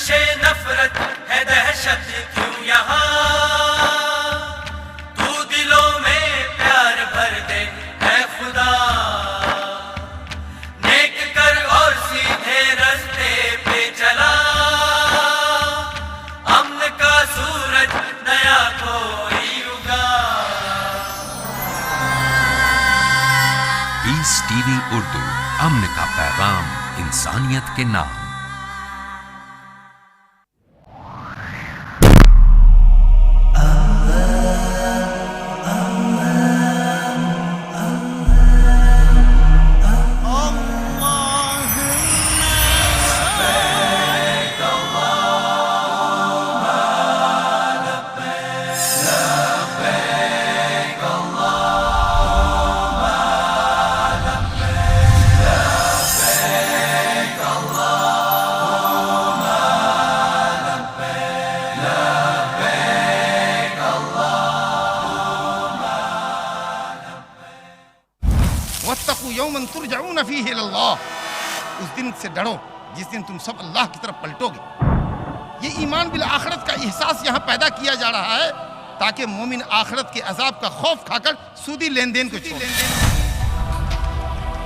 جنبش نفرت ہے دہشت کیوں یہاں، تو دلوں میں پیار بھر دے اے خدا، نیک کر اور سیدھے رستے پہ چلا، امن کا سورج نیا کوئی اگا۔ پیس ٹی وی اردو، امن کا پیغام انسانیت کے نام۔ واتقوا یوما ترجعون فیہ الی اللہ، اس دن سے ڈرو جس دن تم سب اللہ کی طرف پلٹو گے۔ یہ ایمان بالآخرت کا احساس یہاں پیدا کیا جا رہا ہے تاکہ مومن آخرت کے عذاب کا خوف کھا کر سودی لین دین کو چھوڑے،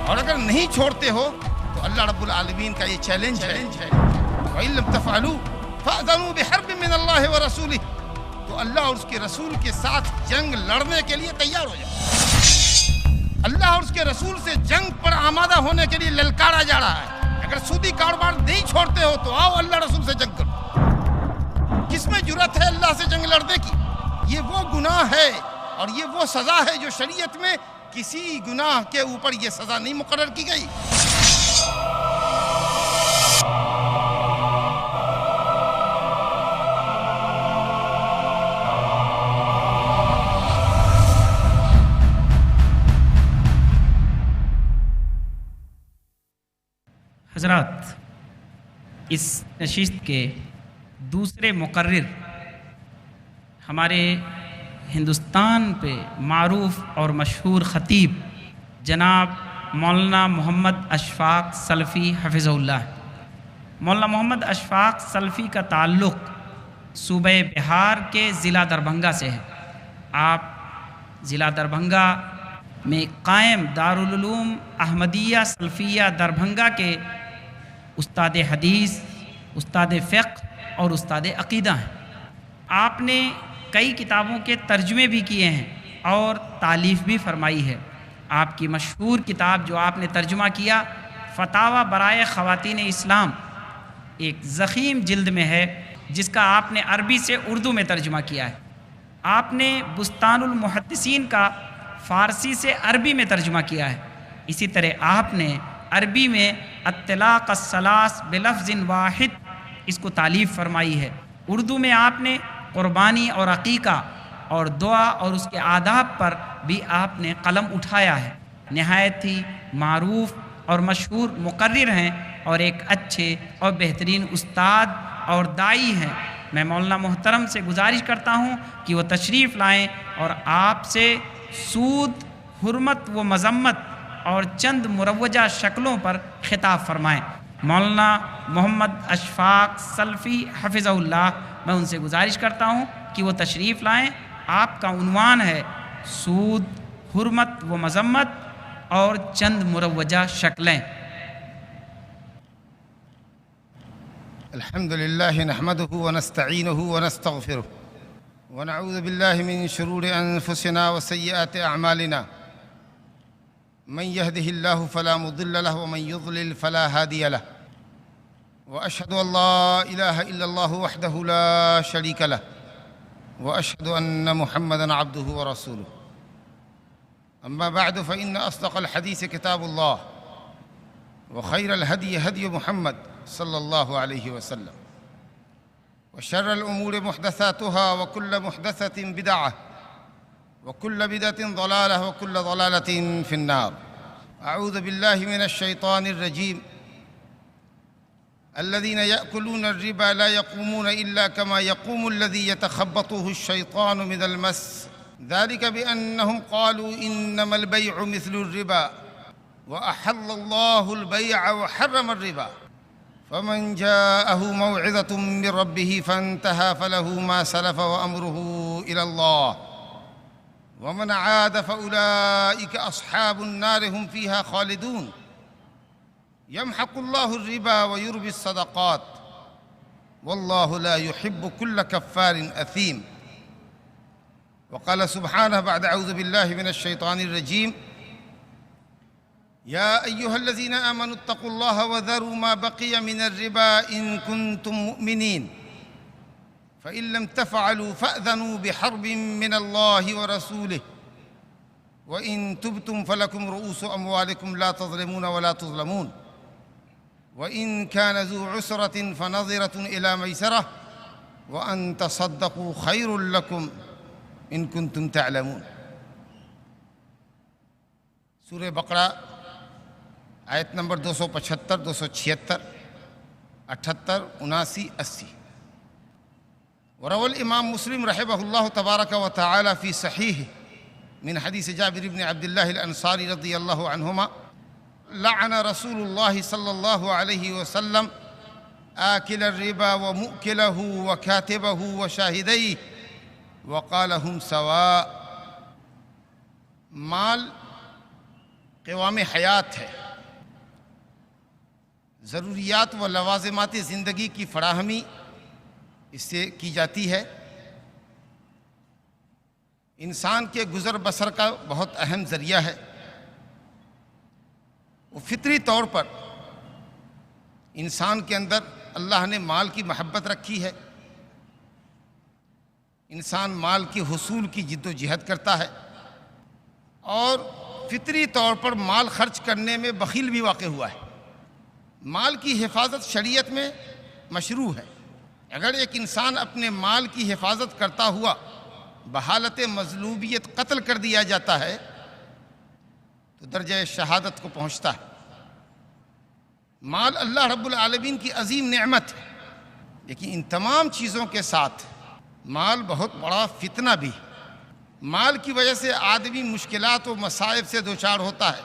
اور اگر نہیں چھوڑتے ہو تو اللہ رب العالمین کا یہ چیلنج ہے وَإِن لَمْ تَفْعَلُوا فَأْذَنُوا بِحَرْبٍ مِّنَ اللَّهِ وَرَسُولِهِ، تو اللہ اور اس کے رسول کے ساتھ جنگ لڑنے کے لیے تیار ہو جاؤ۔ اللہ اور اس کے رسول سے جنگ پر آمادہ ہونے کے لیے للکارا جا رہا ہے۔ اگر سودی کاروبار نہیں چھوڑتے ہو تو آؤ اللہ رسول سے جنگ کرو۔ کس میں جرأت ہے اللہ سے جنگ لڑنے کی؟ یہ وہ گناہ ہے اور یہ وہ سزا ہے جو شریعت میں کسی گناہ کے اوپر یہ سزا نہیں مقرر کی گئی۔ حضرات، اس نشست کے دوسرے مقرر ہمارے ہندوستان پہ معروف اور مشہور خطیب جناب مولانا محمد اشفاق سلفی حفظہ اللہ۔ مولانا محمد اشفاق سلفی کا تعلق صوبہ بہار کے ضلع دربھنگہ سے ہے۔ آپ ضلع دربھنگہ میں قائم دارالعلوم احمدیہ سلفیہ دربھنگہ کے استاد حدیث، استاد فقہ اور استاد عقیدہ ہیں۔ آپ نے کئی کتابوں کے ترجمے بھی کیے ہیں اور تالیف بھی فرمائی ہے۔ آپ کی مشہور کتاب جو آپ نے ترجمہ کیا، فتاوی برائے خواتین اسلام، ایک ضخیم جلد میں ہے جس کا آپ نے عربی سے اردو میں ترجمہ کیا ہے۔ آپ نے بستان المحدثین کا فارسی سے عربی میں ترجمہ کیا ہے۔ اسی طرح آپ نے عربی میں الطلاق الثلاث بلفظ واحد اس کو تالیف فرمائی ہے۔ اردو میں آپ نے قربانی اور عقیقہ اور دعا اور اس کے آداب پر بھی آپ نے قلم اٹھایا ہے۔ نہایت ہی معروف اور مشہور مقرر ہیں اور ایک اچھے اور بہترین استاد اور داعی ہیں۔ میں مولانا محترم سے گزارش کرتا ہوں کہ وہ تشریف لائیں اور آپ سے سود، حرمت و مذمت اور چند مروجہ شکلوں پر خطاب فرمائیں۔ مولانا محمد اشفاق سلفی حفظہ اللہ، میں ان سے گزارش کرتا ہوں کہ وہ تشریف لائیں۔ آپ کا عنوان ہے سود، حرمت و مذمت اور چند مروجہ شکلیں۔ الحمد لله نحمده ونستعينه ونستغفره ونعوذ بالله من شرور أنفسنا وسيئات أعمالنا، من يهده الله فلا مضل له ومن يضلل فلا هادي له، وأشهد أن لا إله إلا الله وحده لا شريك له، وأشهد أن محمدًا عبده ورسوله. أما بعد فإن أصدق الحديث كتاب الله، وخير الهدي هدي محمد صلى الله عليه وسلم، وشر الأمور محدثاتها وكل محدثة بدعة وكل بدعة ضلالة وكل ضلالة في النار. أعوذ بالله من الشيطان الرجيم. الذين يأكلون الربا لا يقومون إلا كما يقوم الذي يتخبطه الشيطان من المس، ذلك بأنهم قالوا إنما البيع مثل الربا وأحل الله البيع وحرم الربا، فمن جاءه موعظة من ربه فانتهى فله ما سلف وأمره إلى الله ومن عاد فأولئك أصحاب النار هم فيها خالدون يمحق الله الربا ويربي الصدقات والله لا يحب كل كفار أثيم. وقال سبحانه بعد أعوذ بالله من الشيطان الرجيم يا أيها الذين آمنوا اتقوا الله وذروا ما بقي من الربا إن كنتم مؤمنين فإن لم تفعلوا فأذنوا بحرب من الله ورسوله وإن تبتم فلكم رؤوس أموالكم لا تظلمون ولا تظلمون وإن كان ذو عسرة فنظرة إلى ميسرة وأن تصدقوا خير لكم إن كنتم تعلمون. سورہ بقرہ آیت نمبر 275 276 78 79 80. وروى الإمام مسلم رحمه الله تبارك وتعالى في صحيحه من حديث جابر بن عبد الله الأنصاري رضي الله عنهما لعن رسول الله صلى الله عليه وسلم آكل الربا ومؤكله وكاتبه وشاهديه وقال هم سواء. مال قوام حیات ہے، ضروریات و لوازمات زندگی کی فراہمی اس سے کی جاتی ہے. انسان کے گزر بسر کا بہت اہم ذریعہ ہے. وہ فطری طور پر انسان کے اندر اللہ نے مال کی محبت رکھی ہے. انسان مال کے حصول کی جد و جہد کرتا ہے اور فطری طور پر مال خرچ کرنے میں بخیل بھی واقع ہوا ہے. مال کی حفاظت شریعت میں مشروع ہے. اگر ایک انسان اپنے مال کی حفاظت کرتا ہوا بحالت مظلومیت قتل کر دیا جاتا ہے تو درجہ شہادت کو پہنچتا ہے. مال اللہ رب العالمین کی عظیم نعمت ہے، لیکن ان تمام چیزوں کے ساتھ مال بہت بڑا فتنہ بھی ہے. مال کی وجہ سے آدمی مشکلات و مصائب سے دوچار ہوتا ہے،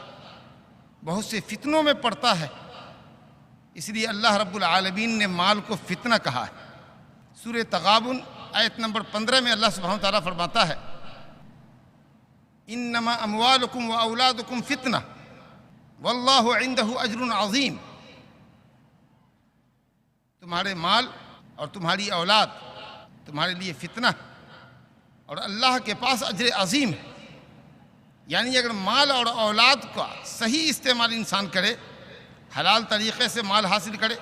بہت سے فتنوں میں پڑتا ہے. اس لیے اللہ رب العالمین نے مال کو فتنہ کہا ہے. سورہ تغابن آیت نمبر 15 میں اللہ سبحانہ وتعالیٰ فرماتا ہے انما اموالکم و اولادکم فتنہ واللہ عندہ اجر عظیم. تمہارے مال اور تمہاری اولاد تمہارے لیے فتنہ اور اللہ کے پاس اجر عظیم ہے. یعنی اگر مال اور اولاد کا صحیح استعمال انسان کرے، حلال طریقے سے مال حاصل کرے،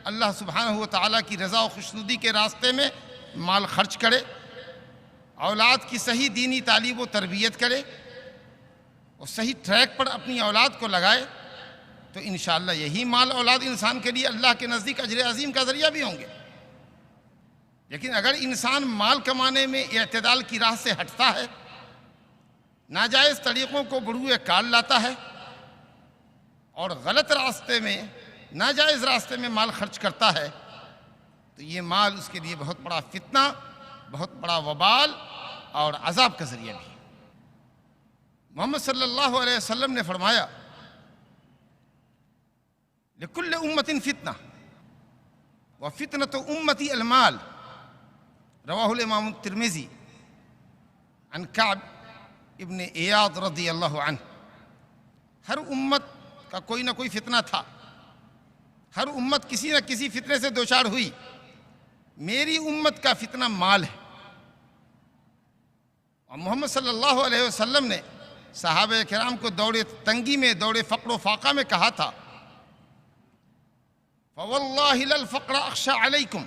اللہ سبحانہ و تعالیٰ کی رضا و خوشنودی کے راستے میں مال خرچ کرے، اولاد کی صحیح دینی تعلیم و تربیت کرے اور صحیح ٹریک پر اپنی اولاد کو لگائے، تو انشاءاللہ یہی مال اولاد انسان کے لیے اللہ کے نزدیک اجر عظیم کا ذریعہ بھی ہوں گے. لیکن اگر انسان مال کمانے میں اعتدال کی راہ سے ہٹتا ہے، ناجائز طریقوں کو بروئے کار لاتا ہے اور غلط راستے میں ناجائز راستے میں مال خرچ کرتا ہے، تو یہ مال اس کے لیے بہت بڑا فتنہ، بہت بڑا وبال اور عذاب کا ذریعہ بھی ہے. محمد صلی اللہ علیہ وسلم نے فرمایا لکل امت فتنہ وفتنۃ امتی المال. رواہ الامام الترمذی عن کعب ابن ایاض رضی اللہ عنہ. ہر امت کا کوئی نہ کوئی فتنہ تھا، ہر امت کسی نہ کسی فتنے سے دوچار ہوئی. میری امت کا فتنہ مال ہے. اور محمد صلی اللہ علیہ وسلم نے صحابہ کرام کو دور تنگی میں، دور فقر و فاقہ میں کہا تھا فواللہ للفقر اخشى علیکم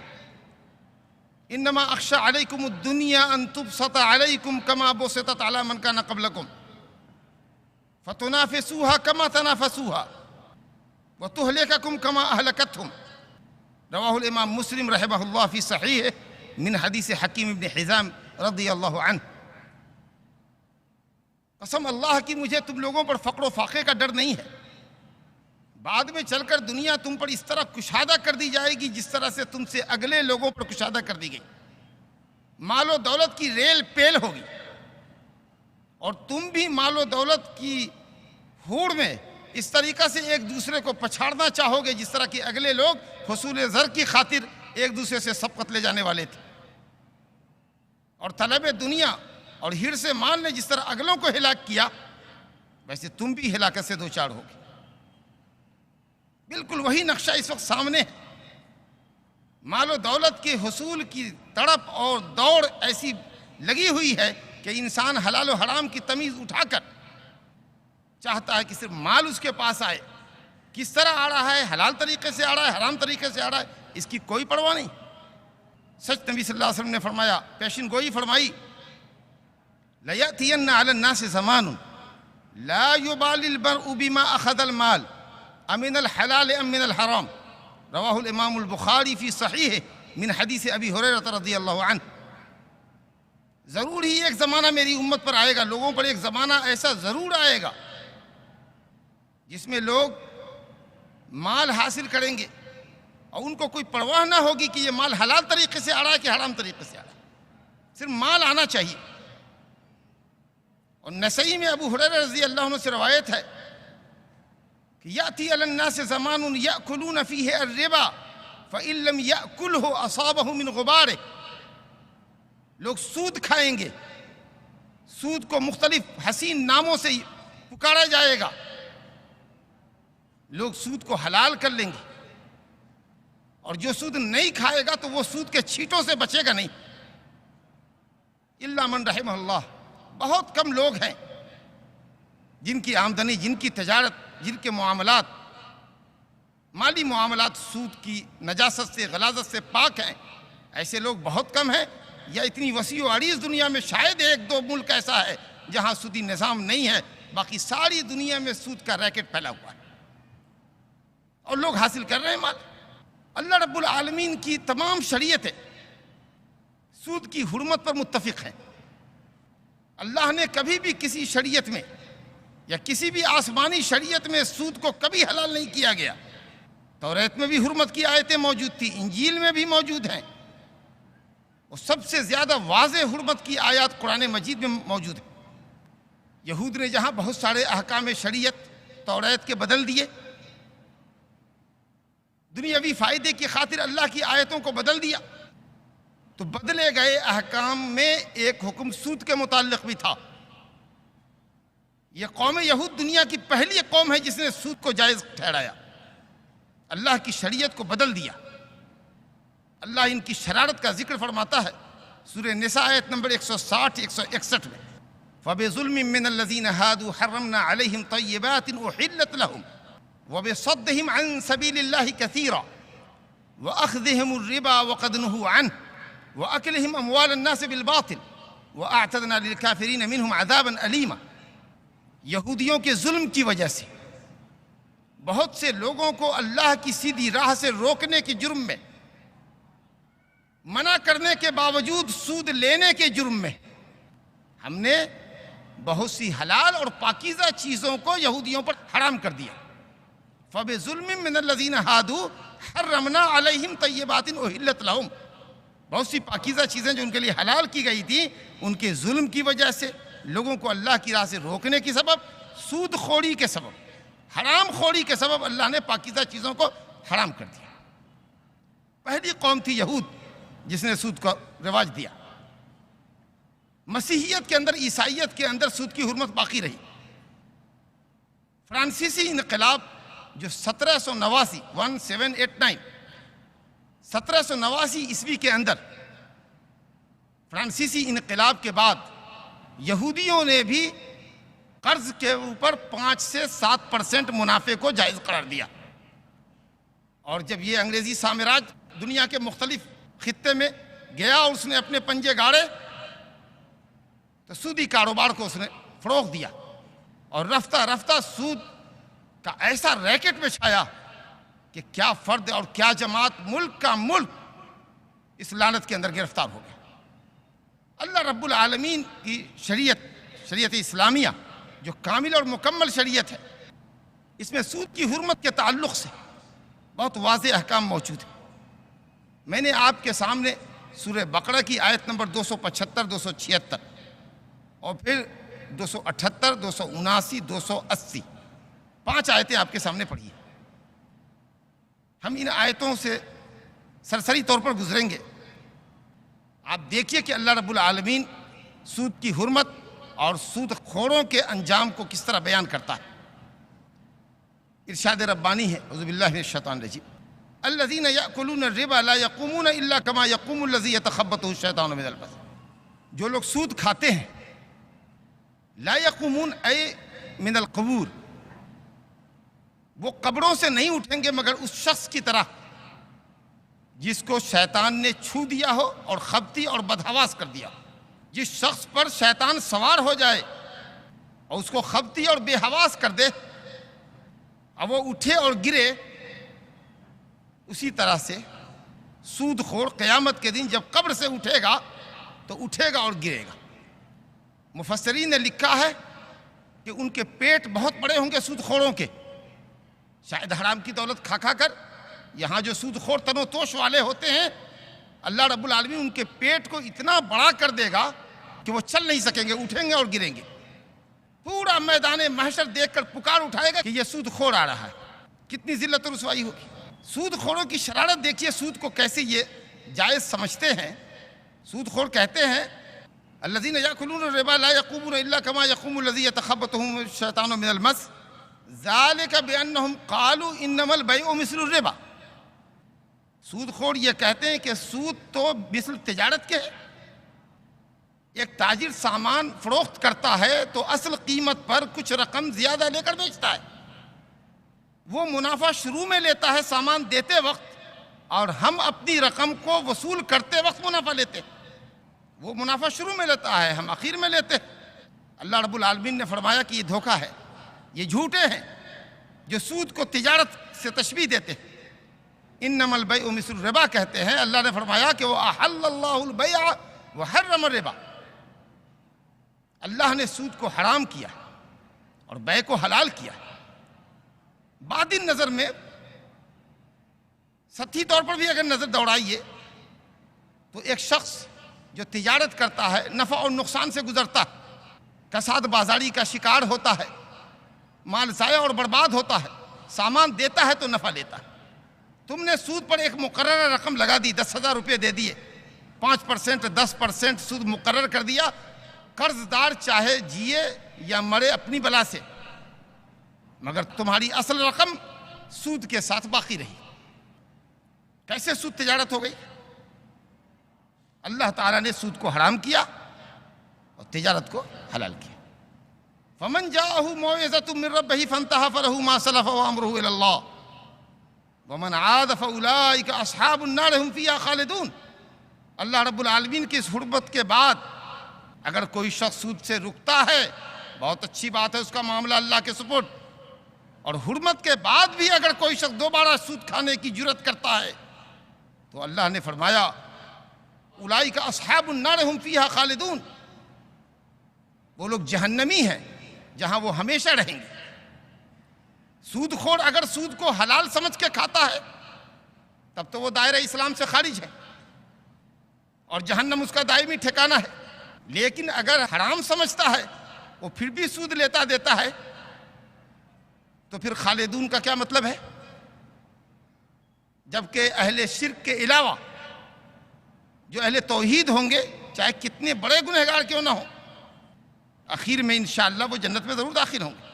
انما اخشى علیکم الدنیا ان تبسط علیکم کما بسطت علی من کان قبلکم فتنافسوها کما تنافسوها وتہلککم کما اہلکتہم. رواہ الامام مسلم رحمہ اللہ فی صحیح من حدیث حکیم ابن حزام رضی اللہ عنہ. قسم اللہ کی مجھے تم لوگوں پر فقر و فاقے کا ڈر نہیں ہے. بعد میں چل کر دنیا تم پر اس طرح کشادہ کر دی جائے گی جس طرح سے تم سے اگلے لوگوں پر کشادہ کر دی گئی. مال و دولت کی ریل پیل ہوگی اور تم بھی مال و دولت کی ہوڑ میں اس طریقہ سے ایک دوسرے کو پچھاڑنا چاہو گے جس طرح کہ اگلے لوگ حصول زر کی خاطر ایک دوسرے سے سبقت لے جانے والے تھے، اور طلب دنیا اور حرص مال نے جس طرح اگلوں کو ہلاک کیا، ویسے تم بھی ہلاکت سے دوچار ہوگے۔ بالکل وہی نقشہ اس وقت سامنے ہے۔ مال و دولت کے حصول کی تڑپ اور دوڑ ایسی لگی ہوئی ہے کہ انسان حلال و حرام کی تمیز اٹھا کر چاہتا ہے کہ صرف مال اس کے پاس آئے، کس طرح آ رہا ہے، حلال طریقے سے آ رہا ہے، حرام طریقے سے آ رہا ہے، اس کی کوئی پرواہ نہیں۔ سچ نبی صلی اللہ علیہ وسلم نے فرمایا، پیشن گوئی فرمائی، لَيَأْتِيَنَّ عَلَى النَّاسِ زَمَانٌ لَا يُبَالِ الْمَرْءُ بِمَا أَخَذَ الْمَالِ أَمِنَ الْحَلَالِ أَم مِّنَ الْحَرَامِ، رواہ الامام البخاری فی صحیح من حدیث ابی ہریرہ رضی اللہ عنہ۔ ضرور ہی ایک زمانہ میری امت پر آئے گا، لوگوں پر ایک زمانہ ایسا ضرور آئے گا جس میں لوگ مال حاصل کریں گے اور ان کو کوئی پرواہ نہ ہوگی کہ یہ مال حلال طریقے سے آ رہا ہے کہ حرام طریقے سے آ رہا ہے، صرف مال آنا چاہیے۔ اور نسائی میں ابو ہریرہ رضی اللہ عنہ سے روایت ہے کہ یأتی علی الناس زمان یأکلون فیہ الربا فإن لم یأکلہ اصابہ من غبارہ، لوگ سود کھائیں گے، سود کو مختلف حسین ناموں سے پکارا جائے گا، لوگ سود کو حلال کر لیں گے، اور جو سود نہیں کھائے گا تو وہ سود کے چھینٹوں سے بچے گا نہیں، الا من رحمہ اللہ۔ بہت کم لوگ ہیں جن کی آمدنی، جن کی تجارت، جن کے معاملات، مالی معاملات سود کی نجاست سے، غلاظت سے پاک ہیں۔ ایسے لوگ بہت کم ہیں، یا اتنی وسیع و عریض دنیا میں شاید ایک دو ملک ایسا ہے جہاں سودی نظام نہیں ہے، باقی ساری دنیا میں سود کا ریکٹ پھیلا ہوا ہے اور لوگ حاصل کر رہے ہیں مال۔ اللہ رب العالمین کی تمام شریعتیں سود کی حرمت پر متفق ہیں۔ اللہ نے کبھی بھی کسی شریعت میں یا کسی بھی آسمانی شریعت میں سود کو کبھی حلال نہیں کیا گیا۔ توریت میں بھی حرمت کی آیتیں موجود تھی، انجیل میں بھی موجود ہیں، اور سب سے زیادہ واضح حرمت کی آیات قرآن مجید میں موجود ہیں۔ یہود نے جہاں بہت سارے احکام شریعت توریت کے بدل دیے، دنیاوی فائدے کی خاطر اللہ کی آیتوں کو بدل دیا، تو بدلے گئے احکام میں ایک حکم سود کے متعلق بھی تھا۔ یہ قوم یہود دنیا کی پہلی قوم ہے جس نے سود کو جائز ٹھہرایا، اللہ کی شریعت کو بدل دیا۔ اللہ ان کی شرارت کا ذکر فرماتا ہے سورہ نساء آیت نمبر 160-161 میں، فَبِظُلْمٍ مِّنَ الَّذِينَ هَادُوا حَرَّمْنَا عَلَيْهِمْ طَيِّبَاتٍ أُحِلَّتْ لَهُمْ وَبِصَدِّهِمْ عَن سَبِيلِ اللَّهِ كَثِيرًا وَأَخْذِهِمُ الرِّبَا وَقَدْ نُهُوا عَنْهُ وَأَكْلِهِمْ أَمْوَالَ النَّاسِ بِالْبَاطِلِ وَأَعْتَدْنَا لِلْكَافِرِينَ مِنْهُمْ عَذَابًا أَلِيمًا۔ یہودیوں کے ظلم کی وجہ سے بہت سے لوگوں کو اللہ کی سیدھی راہ سے روکنے کے جرم میں، منع کرنے کے باوجود سود لینے کے جرم میں، ہم نے بہت سی حلال اور پاکیزہ چیزوں کو یہودیوں پر حرام کر دیا۔ فَبِظُلْمٍ مِّنَ الَّذِينَ هَادُوا حَرَّمْنَا عَلَيْهِمْ طَيِّبَاتٍ أُحِلَّتْ لَهُمْ، بہت سی پاکیزہ چیزیں جو ان کے لیے حلال کی گئی تھی، ان کے ظلم کی وجہ سے، لوگوں کو اللہ کی راہ سے روکنے کے سبب، سود خوری کے سبب، حرام خوری کے سبب اللہ نے پاکیزہ چیزوں کو حرام کر دیا۔ پہلی قوم تھی یہود جس نے سود کا رواج دیا۔ مسیحیت کے اندر، عیسائیت کے اندر سود کی حرمت باقی رہی۔ فرانسیسی انقلاب جو 1789 عیسوی کے اندر، فرانسیسی انقلاب کے بعد یہودیوں نے بھی قرض کے اوپر 5 سے 7% منافع کو جائز قرار دیا، اور جب یہ انگریزی سامراج دنیا کے مختلف خطے میں گیا اور اس نے اپنے پنجے گاڑے، تو سودی کاروبار کو اس نے فروغ دیا، اور رفتہ رفتہ سود کا ایسا ریکٹ بچھایا کہ کیا فرد اور کیا جماعت، ملک کا ملک اس لعنت کے اندر گرفتار ہو گیا۔ اللہ رب العالمین کی شریعت اسلامیہ جو کامل اور مکمل شریعت ہے، اس میں سود کی حرمت کے تعلق سے بہت واضح احکام موجود ہیں۔ میں نے آپ کے سامنے سورہ بقرہ کی آیت نمبر 275، 276 اور پھر 278، 279، 280 5 آیتیں آپ کے سامنے پڑھی ہیں۔ ہم ان آیتوں سے سرسری طور پر گزریں گے. آپ دیکھیے کہ اللہ رب العالمین سود کی حرمت اور سود خوروں کے انجام کو کس طرح بیان کرتا ہے. ارشاد ربانی ہے، اعوذ باللہ من الشیطان الرجیم، الذین یأکلون الربا لا یقومون الا کما یقوم الذی یتخبطہ الشیطان من المس. جو لوگ سود کھاتے ہیں، لا یقومون اے من القبور، وہ قبروں سے نہیں اٹھیں گے مگر اس شخص کی طرح جس کو شیطان نے چھو دیا ہو اور خبتی اور بدحواس کر دیا. جس شخص پر شیطان سوار ہو جائے اور اس کو خبتی اور بے حواس کر دے، اب وہ اٹھے اور گرے، اسی طرح سے سود خور قیامت کے دن جب قبر سے اٹھے گا تو اٹھے گا اور گرے گا. مفسرین نے لکھا ہے کہ ان کے پیٹ بہت بڑے ہوں گے سود خوروں کے، شاید حرام کی دولت کھا کھا کر. یہاں جو سود خور تن و توش والے ہوتے ہیں، اللہ رب العالمین ان کے پیٹ کو اتنا بڑا کر دے گا کہ وہ چل نہیں سکیں گے، اٹھیں گے اور گریں گے. پورا میدان محشر دیکھ کر پکار اٹھائے گا کہ یہ سود خور آ رہا ہے. کتنی ذلت و رسوائی ہوگی. سود خوروں کی شرارت دیکھیے، سود کو کیسے یہ جائز سمجھتے ہیں. سود خور کہتے ہیں الذین یأکلون الربا لا یقومون الا کما یقوم الذی یتخبطہ الشیطان من المس ذالک بانہم قالوا انما البیع مثل الربا. سود خور یہ کہتے ہیں کہ سود تو مثل تجارت کے ہے. ایک تاجر سامان فروخت کرتا ہے تو اصل قیمت پر کچھ رقم زیادہ لے کر بیچتا ہے. وہ منافع شروع میں لیتا ہے سامان دیتے وقت، اور ہم اپنی رقم کو وصول کرتے وقت منافع لیتے. وہ منافع شروع میں لیتا ہے، ہم آخر میں لیتے. اللہ رب العالمین نے فرمایا کہ یہ دھوکہ ہے، یہ جھوٹے ہیں جو سود کو تجارت سے تشبیہ دیتے ہیں. انما البیع مثل الربا کہتے ہیں. اللہ نے فرمایا کہ وہ احل اللہ البیع وحرم الربا. اللہ نے سود کو حرام کیا اور بیع کو حلال کیا. باطن نظر میں سطحی طور پر بھی اگر نظر دوڑائیے تو ایک شخص جو تجارت کرتا ہے نفع اور نقصان سے گزرتا ہے، کساد بازاری کا شکار ہوتا ہے، مال ضائع اور برباد ہوتا ہے. سامان دیتا ہے تو نفع لیتا ہے. تم نے سود پر ایک مقررہ رقم لگا دی، 10,000 روپے دے دیے، 5% 10% سود مقرر کر دیا. قرض دار چاہے جیے یا مرے اپنی بلا سے، مگر تمہاری اصل رقم سود کے ساتھ باقی رہی. کیسے سود تجارت ہو گئی؟ اللہ تعالیٰ نے سود کو حرام کیا اور تجارت کو حلال کیا. فمن جاءه موعظة من ربه فانتهى فله ما سلف وامره الى الله ومن عاد فاولئك اصحاب النار هم فيها خالدون. اللہ رب العالمین کی اس حرمت کے بعد اگر کوئی شخص سود سے رکتا ہے، بہت اچھی بات ہے، اس کا معاملہ اللہ کے سپرد. اور حرمت کے بعد بھی اگر کوئی شخص دوبارہ سود کھانے کی جرت کرتا ہے تو اللہ نے فرمایا اولئک اصحاب النار هم فیہا خالدون. وہ لوگ جہنمی ہیں جہاں وہ ہمیشہ رہیں گے. سود خور اگر سود کو حلال سمجھ کے کھاتا ہے تب تو وہ دائرہ اسلام سے خارج ہے اور جہنم اس کا دائمی ٹھکانہ ہے. لیکن اگر حرام سمجھتا ہے، وہ پھر بھی سود لیتا دیتا ہے، تو پھر خالدون کا کیا مطلب ہے؟ جبکہ اہل شرک کے علاوہ جو اہل توحید ہوں گے، چاہے کتنے بڑے گنہگار کیوں نہ ہوں، آخر میں انشاءاللہ وہ جنت میں ضرور داخل ہوں گے.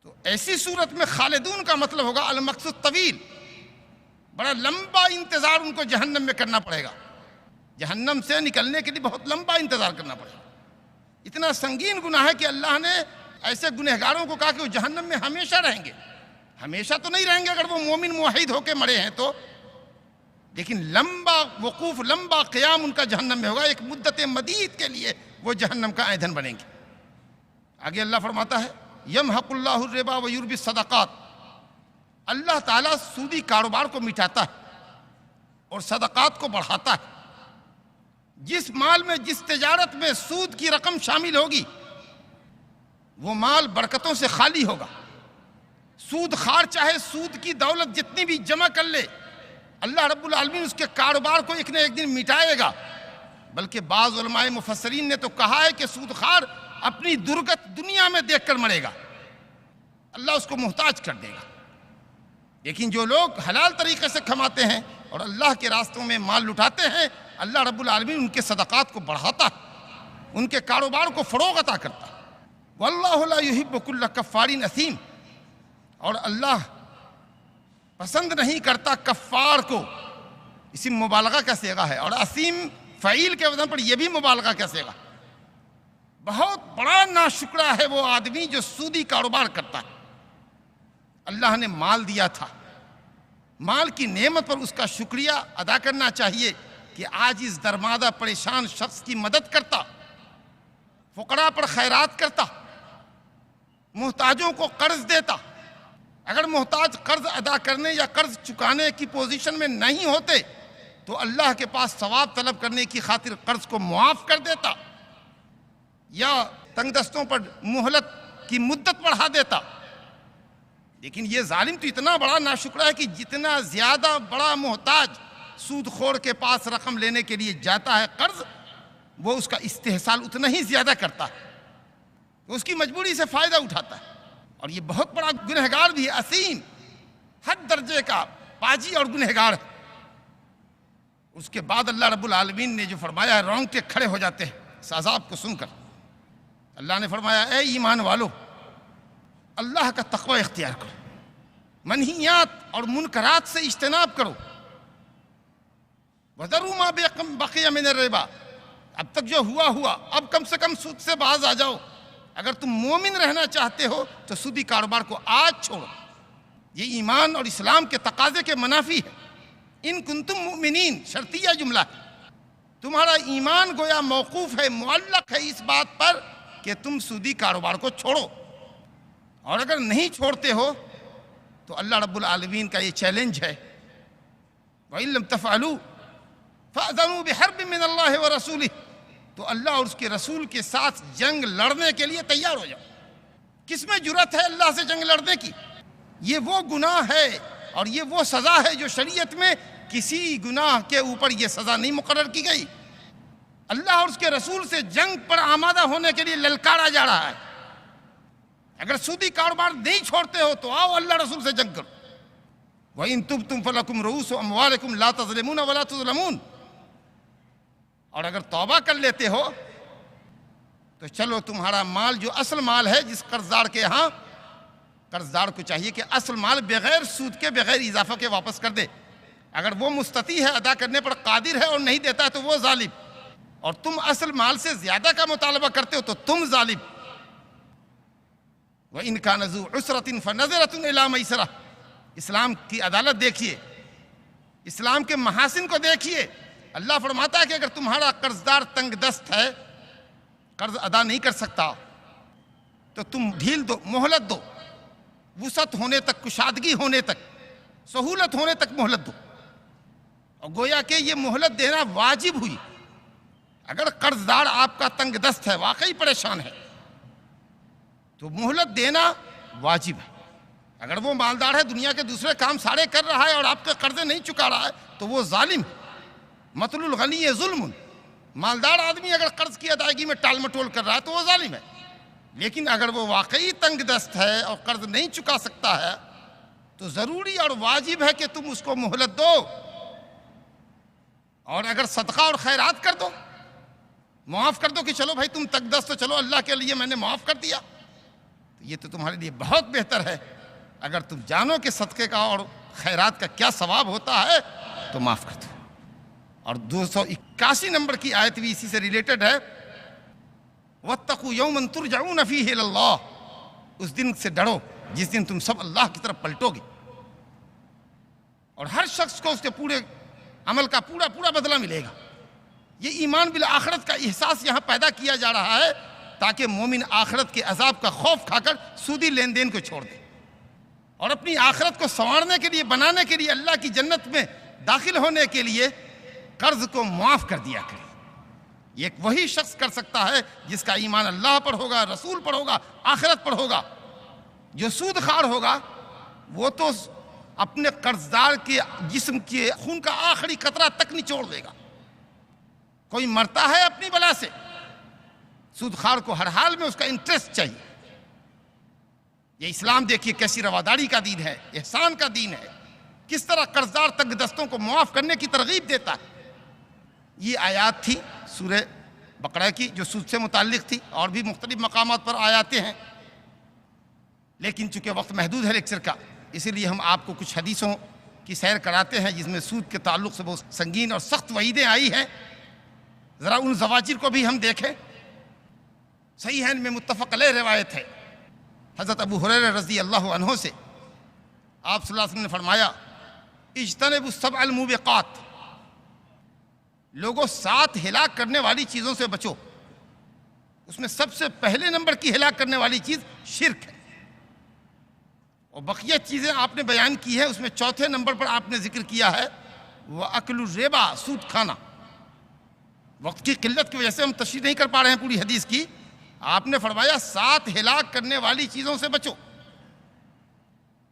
تو ایسی صورت میں خالدون کا مطلب ہوگا المقصد طویل، بڑا لمبا انتظار ان کو جہنم میں کرنا پڑے گا. جہنم سے نکلنے کے لیے بہت لمبا انتظار کرنا پڑے گا. اتنا سنگین گناہ ہے کہ اللہ نے ایسے گنہگاروں کو کہا کہ وہ جہنم میں ہمیشہ رہیں گے. ہمیشہ تو نہیں رہیں گے اگر وہ مومن موحد ہو کے مرے ہیں تو، لیکن لمبا وقوف، لمبا قیام ان کا جہنم میں ہوگا. ایک مدت مدید کے لیے وہ جہنم کا ایندھن بنیں گے. آگے اللہ فرماتا ہے یمحق اللہ الربا ویربی الصدقات. اللہ تعالیٰ سودی کاروبار کو مٹاتا ہے اور صدقات کو بڑھاتا ہے. جس مال میں، جس تجارت میں سود کی رقم شامل ہوگی وہ مال برکتوں سے خالی ہوگا. سود خار چاہے سود کی دولت جتنی بھی جمع کر لے، اللہ رب العالمین اس کے کاروبار کو ایک نہ ایک دن مٹائے گا. بلکہ بعض علماء مفسرین نے تو کہا ہے کہ سود خار اپنی درگت دنیا میں دیکھ کر مرے گا، اللہ اس کو محتاج کر دے گا. لیکن جو لوگ حلال طریقے سے کماتے ہیں اور اللہ کے راستوں میں مال لٹاتے ہیں، اللہ رب العالمین ان کے صدقات کو بڑھاتا ہے، ان کے کاروبار کو فروغ عطا کرتا ہے۔ واللہ لا یحب کل کفار اثیم، اور اللہ پسند نہیں کرتا کفار کو، اسم مبالغہ کا صیغہ ہے، اور اثیم فعیل کے وزن پر یہ بھی مبالغہ کا صیغہ۔ بہت بڑا ناشکرا ہے وہ آدمی جو سودی کاروبار کرتا ہے۔ اللہ نے مال دیا تھا، مال کی نعمت پر اس کا شکریہ ادا کرنا چاہیے کہ آج اس درمادہ پریشان شخص کی مدد کرتا، فقراء پر خیرات کرتا، محتاجوں کو قرض دیتا۔ اگر محتاج قرض ادا کرنے یا قرض چکانے کی پوزیشن میں نہیں ہوتے تو اللہ کے پاس ثواب طلب کرنے کی خاطر قرض کو معاف کر دیتا، یا تنگ دستوں پر مہلت کی مدت بڑھا دیتا۔ لیکن یہ ظالم تو اتنا بڑا ناشکرا ہے کہ جتنا زیادہ بڑا محتاج سود خور کے پاس رقم لینے کے لیے جاتا ہے قرض، وہ اس کا استحصال اتنا ہی زیادہ کرتا ہے، وہ اس کی مجبوری سے فائدہ اٹھاتا ہے۔ اور یہ بہت بڑا گنہگار بھی ہے، اثیم، حد درجے کا پاجی اور گنہگار ہے۔ اس کے بعد اللہ رب العالمین نے جو فرمایا ہے، رونگٹے کھڑے ہو جاتے ہیں اس عذاب کو سن کر۔ اللہ نے فرمایا اے ایمان والو، اللہ کا تقوی اختیار کرو، منہیات اور منکرات سے اجتناب کرو، وَذَرُوا مَا بَقِيَ مِنَ الرِّبَا، اب تک جو ہوا اب کم سے کم سود سے باز آ جاؤ۔ اگر تم مومن رہنا چاہتے ہو تو سودی کاروبار کو آج چھوڑو، یہ ایمان اور اسلام کے تقاضے کے منافی ہے۔ ان کنتم مؤمنین شرطیہ جملہ ہے، تمہارا ایمان گویا موقوف ہے، معلق ہے اس بات پر کہ تم سودی کاروبار کو چھوڑو، اور اگر نہیں چھوڑتے ہو تو اللہ رب العالمین کا یہ چیلنج ہے، وَإِن لَمْ تَفْعَلُوا فَأْذَنُوا بِحَرْبٍ مِّنَ اللَّهِ وَرَسُولِهِ، تو اللہ اور اس کے رسول کے ساتھ جنگ لڑنے کے لیے تیار ہو جاؤ۔ کس میں جرأت ہے اللہ سے جنگ لڑنے کی؟ یہ وہ گناہ ہے اور یہ وہ سزا ہے جو شریعت میں کسی گناہ کے اوپر یہ سزا نہیں مقرر کی گئی۔ اللہ اور اس کے رسول سے جنگ پر آمادہ ہونے کے لیے للکارا جا رہا ہے۔ اگر سودی کاروبار نہیں چھوڑتے ہو تو آؤ اللہ رسول سے جنگ کرو۔ وَإِن تُبْتُمْ فَلَكُمْ رُءُوسُ أَمْوَالِكُمْ لَا تَظْلِمُونَ وَلَا تُظْلَمُونَ، اور اگر توبہ کر لیتے ہو تو چلو تمہارا مال جو اصل مال ہے، جس قرضدار کے ہاں، قرضدار کو چاہیے کہ اصل مال بغیر سود کے، بغیر اضافہ کے واپس کر دے۔ اگر وہ مستطیع ہے، ادا کرنے پر قادر ہے اور نہیں دیتا ہے تو وہ ظالم، اور تم اصل مال سے زیادہ کا مطالبہ کرتے ہو تو تم ظالم۔ وَإِنْ كَانَ ذُو عُسْرَةٍ فَنَظِرَةٌ إِلَىٰ مَيْسَرَةٍ، اسلام کی عدالت دیکھیے، اسلام کے محاسن کو دیکھیے۔ اللہ فرماتا ہے کہ اگر تمہارا قرضدار تنگ دست ہے، قرض ادا نہیں کر سکتا، تو تم ڈھیل دو، مہلت دو، وسعت ہونے تک، کشادگی ہونے تک، سہولت ہونے تک مہلت دو۔ اور گویا کہ یہ مہلت دینا واجب ہوئی۔ اگر قرضدار آپ کا تنگ دست ہے، واقعی پریشان ہے، تو مہلت دینا واجب ہے۔ اگر وہ مالدار ہے، دنیا کے دوسرے کام سارے کر رہا ہے اور آپ کے قرضے نہیں چکا رہا ہے تو وہ ظالم ہے۔ مطل الغنی ظلم، مالدار آدمی اگر قرض کی ادائیگی میں ٹال مٹول کر رہا ہے تو وہ ظالم ہے۔ لیکن اگر وہ واقعی تنگ دست ہے اور قرض نہیں چکا سکتا ہے تو ضروری اور واجب ہے کہ تم اس کو مہلت دو، اور اگر صدقہ اور خیرات کر دو، معاف کر دو کہ چلو بھائی تم تنگ دست ہو، چلو اللہ کے لیے میں نے معاف کر دیا، تو یہ تو تمہارے لیے بہت بہتر ہے۔ اگر تم جانو کہ صدقے کا اور خیرات کا کیا ثواب ہوتا ہے تو معاف کر دو۔ اور 281 نمبر کی آیت بھی اسی سے ریلیٹڈ ہے، وَاتَّقُوا يَوْمًا تُرْجَعُونَ فِيهِ إِلَى اللَّهِ، اس دن سے ڈرو جس دن تم سب اللہ کی طرف پلٹو گے، اور ہر شخص کو اس کے پورے عمل کا پورا بدلہ ملے گا۔ یہ ایمان بالآخرت کا احساس یہاں پیدا کیا جا رہا ہے تاکہ مومن آخرت کے عذاب کا خوف کھا کر سودی لین دین کو چھوڑ دے، اور اپنی آخرت کو سنوارنے کے لیے، بنانے کے لیے، اللہ کی جنت میں داخل ہونے کے لیے قرض کو معاف کر دیا کرے۔ یہ ایک وہی شخص کر سکتا ہے جس کا ایمان اللہ پر ہوگا، رسول پر ہوگا، آخرت پر ہوگا۔ جو سود خوار ہوگا وہ تو اپنے قرضدار کے جسم کے خون کا آخری قطرہ تک نچوڑ دے گا۔ کوئی مرتا ہے اپنی بلا سے، سود خوار کو ہر حال میں اس کا انٹرسٹ چاہیے۔ یہ اسلام دیکھیے کیسی رواداری کا دین ہے، احسان کا دین ہے۔ کس طرح قرضدار تنگ دستوں کو معاف کرنے کی ترغیب دیتا ہے۔ یہ آیات تھی سورہ بقرہ کی جو سود سے متعلق تھی، اور بھی مختلف مقامات پر آیاتیں ہیں، لیکن چونکہ وقت محدود ہے لیکچر کا، اسی لیے ہم آپ کو کچھ حدیثوں کی سیر کراتے ہیں جس میں سود کے تعلق سے بہت سنگین اور سخت وعیدیں آئی ہیں۔ ذرا ان زواجر کو بھی ہم دیکھیں۔ صحیحین میں متفق علیہ روایت ہے، حضرت ابو ہریرہ رضی اللہ عنہ سے آپ صلی اللہ علیہ وسلم نے فرمایا، اجتنبوا السبع الموبقات، لوگوں 7 ہلاک کرنے والی چیزوں سے بچو۔ اس میں سب سے پہلے نمبر کی ہلاک کرنے والی چیز شرک ہے، اور بقیہ چیزیں آپ نے بیان کی ہے، اس میں چوتھے نمبر پر آپ نے ذکر کیا ہے وَأَكْلُ الرِّبَا، سود کھانا۔ وقت کی قلت کی وجہ سے ہم تشریح نہیں کر پا رہے ہیں پوری حدیث کی۔ آپ نے فرمایا 7 ہلاک کرنے والی چیزوں سے بچو،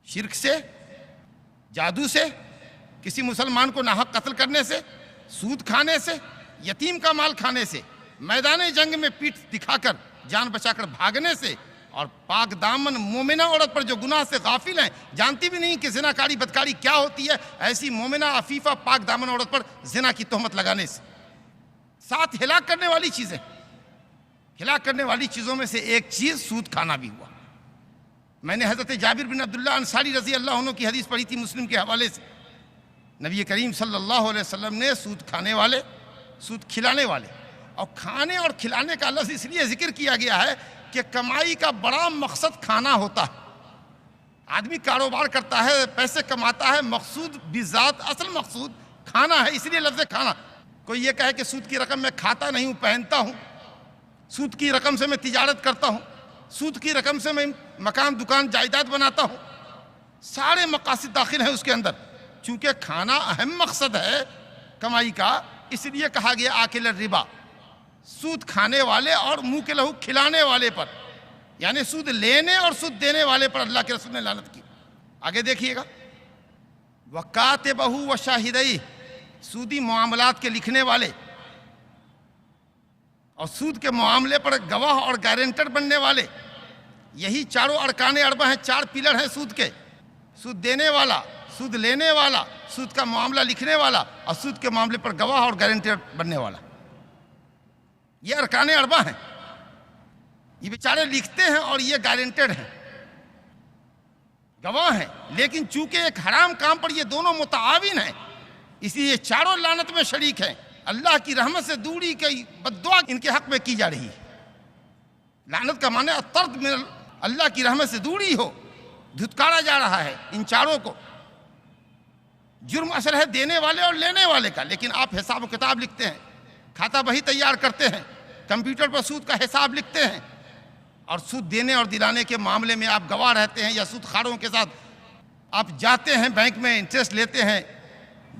شرک سے، جادو سے، کسی مسلمان کو ناحق قتل کرنے سے، سود کھانے سے، یتیم کا مال کھانے سے، میدان جنگ میں پیٹھ دکھا کر جان بچا کر بھاگنے سے، اور پاک دامن مومنہ عورت پر جو گناہ سے غافل ہیں، جانتی بھی نہیں کہ زنا کاری بدکاری کیا ہوتی ہے، ایسی مومنہ عفیفہ پاک دامن عورت پر زنا کی تہمت لگانے سے۔ 7 ہلاک کرنے والی چیزیں۔ ہلاک کرنے والی چیزوں میں سے ایک چیز سود کھانا بھی ہوا۔ میں نے حضرت جابر بن عبداللہ انصاری رضی اللہ عنہ کی حدیث پڑھی تھی مسلم کے حوالے سے۔ نبی کریم صلی اللہ علیہ وسلم نے سود کھانے والے، سود کھلانے والے، اور کھانے اور کھلانے کا لفظ اس لیے ذکر کیا گیا ہے کہ کمائی کا بڑا مقصد کھانا ہوتا ہے۔ آدمی کاروبار کرتا ہے، پیسے کماتا ہے، مقصود بذات اصل مقصود کھانا ہے، اس لیے لفظ کھانا۔ کوئی یہ کہے کہ سود کی رقم میں کھاتا نہیں ہوں، پہنتا ہوں، سود کی رقم سے میں تجارت کرتا ہوں، سود کی رقم سے میں مکان دکان جائیداد بناتا ہوں، سارے مقاصد داخل ہیں اس کے اندر۔ چونکہ کھانا اہم مقصد ہے کمائی کا، اس لیے کہا گیا آکل الربا، سود کھانے والے اور منہ کے لہو کھلانے والے پر، یعنی سود لینے اور سود دینے والے پر اللہ کے رسول نے لعنت کی۔ آگے دیکھیے گا، وَكَاتِبَهُ وَشَاهِدَيْهِ، سودی معاملات کے لکھنے والے اور سود کے معاملے پر گواہ اور گارنٹر بننے والے، یہی چاروں ارکان اربع ہیں، 4 پلر ہیں سود کے: سود دینے والا، سود لینے والا، سود کا معاملہ لکھنے والا، اور سود کے معاملے پر گواہ اور گارنٹر بننے والا۔ یہ ارکان اربع ہیں، یہ بیچارے لکھتے ہیں اور یہ گارنٹر ہیں، گواہ ہیں، لیکن چونکہ ایک حرام کام پر یہ دونوں متعاون ہیں، اس لیے یہ چاروں لعنت میں شریک ہیں۔ اللہ کی رحمت سے دوری کی بد دعا ان کے حق میں کی جا رہی ہے۔ لعنت کا معنی الطرد من اللہ کی رحمت سے دوری ہو، دھتکارا جا رہا ہے ان چاروں کو۔ جرم اصل ہے دینے والے اور لینے والے کا، لیکن آپ حساب و کتاب لکھتے ہیں، کھاتا بہی تیار کرتے ہیں، کمپیوٹر پر سود کا حساب لکھتے ہیں، اور سود دینے اور دلانے کے معاملے میں آپ گواہ رہتے ہیں، یا سود خاروں کے ساتھ آپ جاتے ہیں بینک میں انٹرسٹ لیتے ہیں۔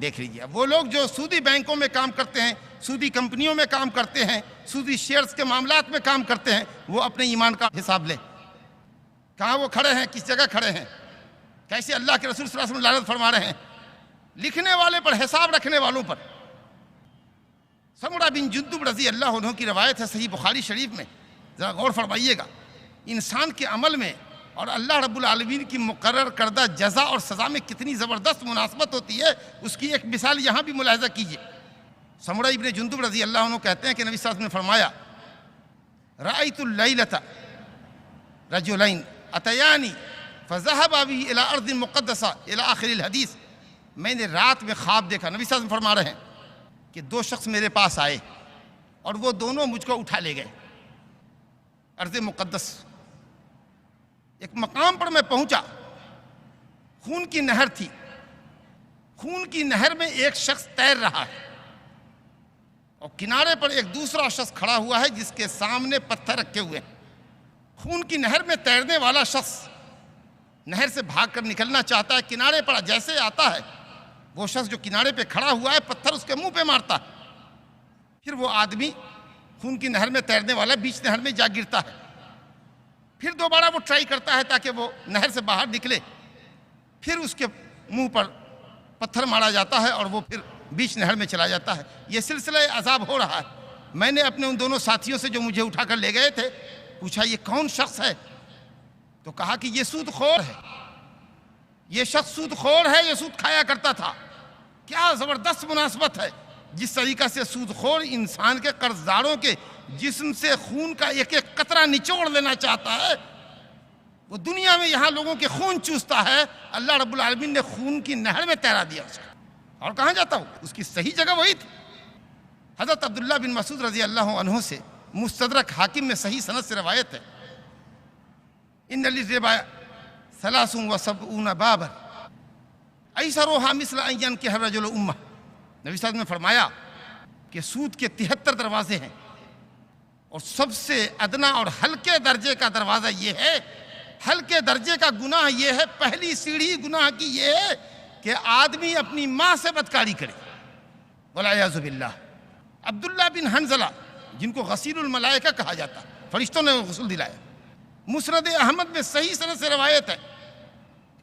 دیکھ لیجیے، وہ لوگ جو سودی بینکوں میں کام کرتے ہیں، سودی کمپنیوں میں کام کرتے ہیں، سودی شیئرز کے معاملات میں کام کرتے ہیں، وہ اپنے ایمان کا حساب لیں، کہاں وہ کھڑے ہیں، کس جگہ کھڑے ہیں، کیسے اللہ کے رسول صلی اللہ علیہ وسلم لعنت فرما رہے ہیں لکھنے والے پر، حساب رکھنے والوں پر۔ سمرہ بن جندب رضی اللہ عنہ کی روایت ہے صحیح بخاری شریف میں، ذرا غور فرمائیے گا۔ انسان کے عمل میں اور اللہ رب العالمین کی مقرر کردہ جزا اور سزا میں کتنی زبردست مناسبت ہوتی ہے، اس کی ایک مثال یہاں بھی ملاحظہ کیجیے۔ سمرہ ابن جندب رضی اللہ عنہ کہتے ہیں کہ نبی صلی اللہ علیہ وسلم نے فرمایا، رأیت اللیلۃ رجلین اتیانی فذهبا بی الی ارض مقدسہ الی آخر الحدیث، میں نے رات میں خواب دیکھا، نبی صلی اللہ علیہ وسلم فرما رہے ہیں کہ 2 شخص میرے پاس آئے اور وہ دونوں مجھ کو اٹھا لے گئے ارض مقدس۔ ایک مقام پر میں پہنچا، خون کی نہر تھی، خون کی نہر میں ایک شخص تیر رہا ہے، اور کنارے پر ایک دوسرا شخص کھڑا ہوا ہے جس کے سامنے پتھر رکھے ہوئے ہیں۔ خون کی نہر میں تیرنے والا شخص نہر سے بھاگ کر نکلنا چاہتا ہے، کنارے پر جیسے آتا ہے، وہ شخص جو کنارے پہ کھڑا ہوا ہے پتھر اس کے منہ پہ مارتا ہے، پھر وہ آدمی خون کی نہر میں تیرنے والا بیچ نہر میں جا گرتا ہے، پھر دوبارہ وہ ٹرائی کرتا ہے تاکہ وہ نہر سے باہر نکلے، پھر اس کے منہ پر پتھر مارا جاتا ہے اور وہ پھر بیچ نہر میں چلا جاتا ہے۔ یہ سلسلہ عذاب ہو رہا ہے۔ میں نے اپنے ان دونوں ساتھیوں سے جو مجھے اٹھا کر لے گئے تھے پوچھا، یہ کون شخص ہے؟ تو کہا کہ یہ سود خور ہے، یہ شخص سود خور ہے، یہ سود کھایا کرتا تھا۔ کیا زبردست مناسبت ہے جس طریقہ سے سود خور انسان کے قرض داروں کے جسم سے خون کا ایک ایک قطرہ نچوڑ لینا چاہتا ہے۔ وہ دنیا میں یہاں لوگوں کے خون چوستا ہے، اللہ رب العالمین نے خون کی نہر میں تیرا دیا اس کو، اور کہاں جاتا ہو، اس کی صحیح جگہ وہی تھی۔ حضرت عبداللہ بن مسعود رضی اللہ عنہ سے مستدرک حاکم میں صحیح سند سے روایت ہے، ان للربا 73 بابا ایسرها مثل ان ينكح الرجل امه۔ نبی صاحب نے فرمایا کہ سود کے 73 دروازے ہیں، اور سب سے ادنا اور ہلکے درجے کا دروازہ یہ ہے، ہلکے درجے کا گناہ یہ ہے، پہلی سیڑھی گناہ کی یہ ہے کہ آدمی اپنی ماں سے بدکاری کرے، والعیاذ باللہ۔ عبداللہ بن حنظلہ جن کو غسیل الملائکہ کہا جاتا، فرشتوں نے غسل دلایا، مسند احمد میں صحیح سند سے روایت ہے،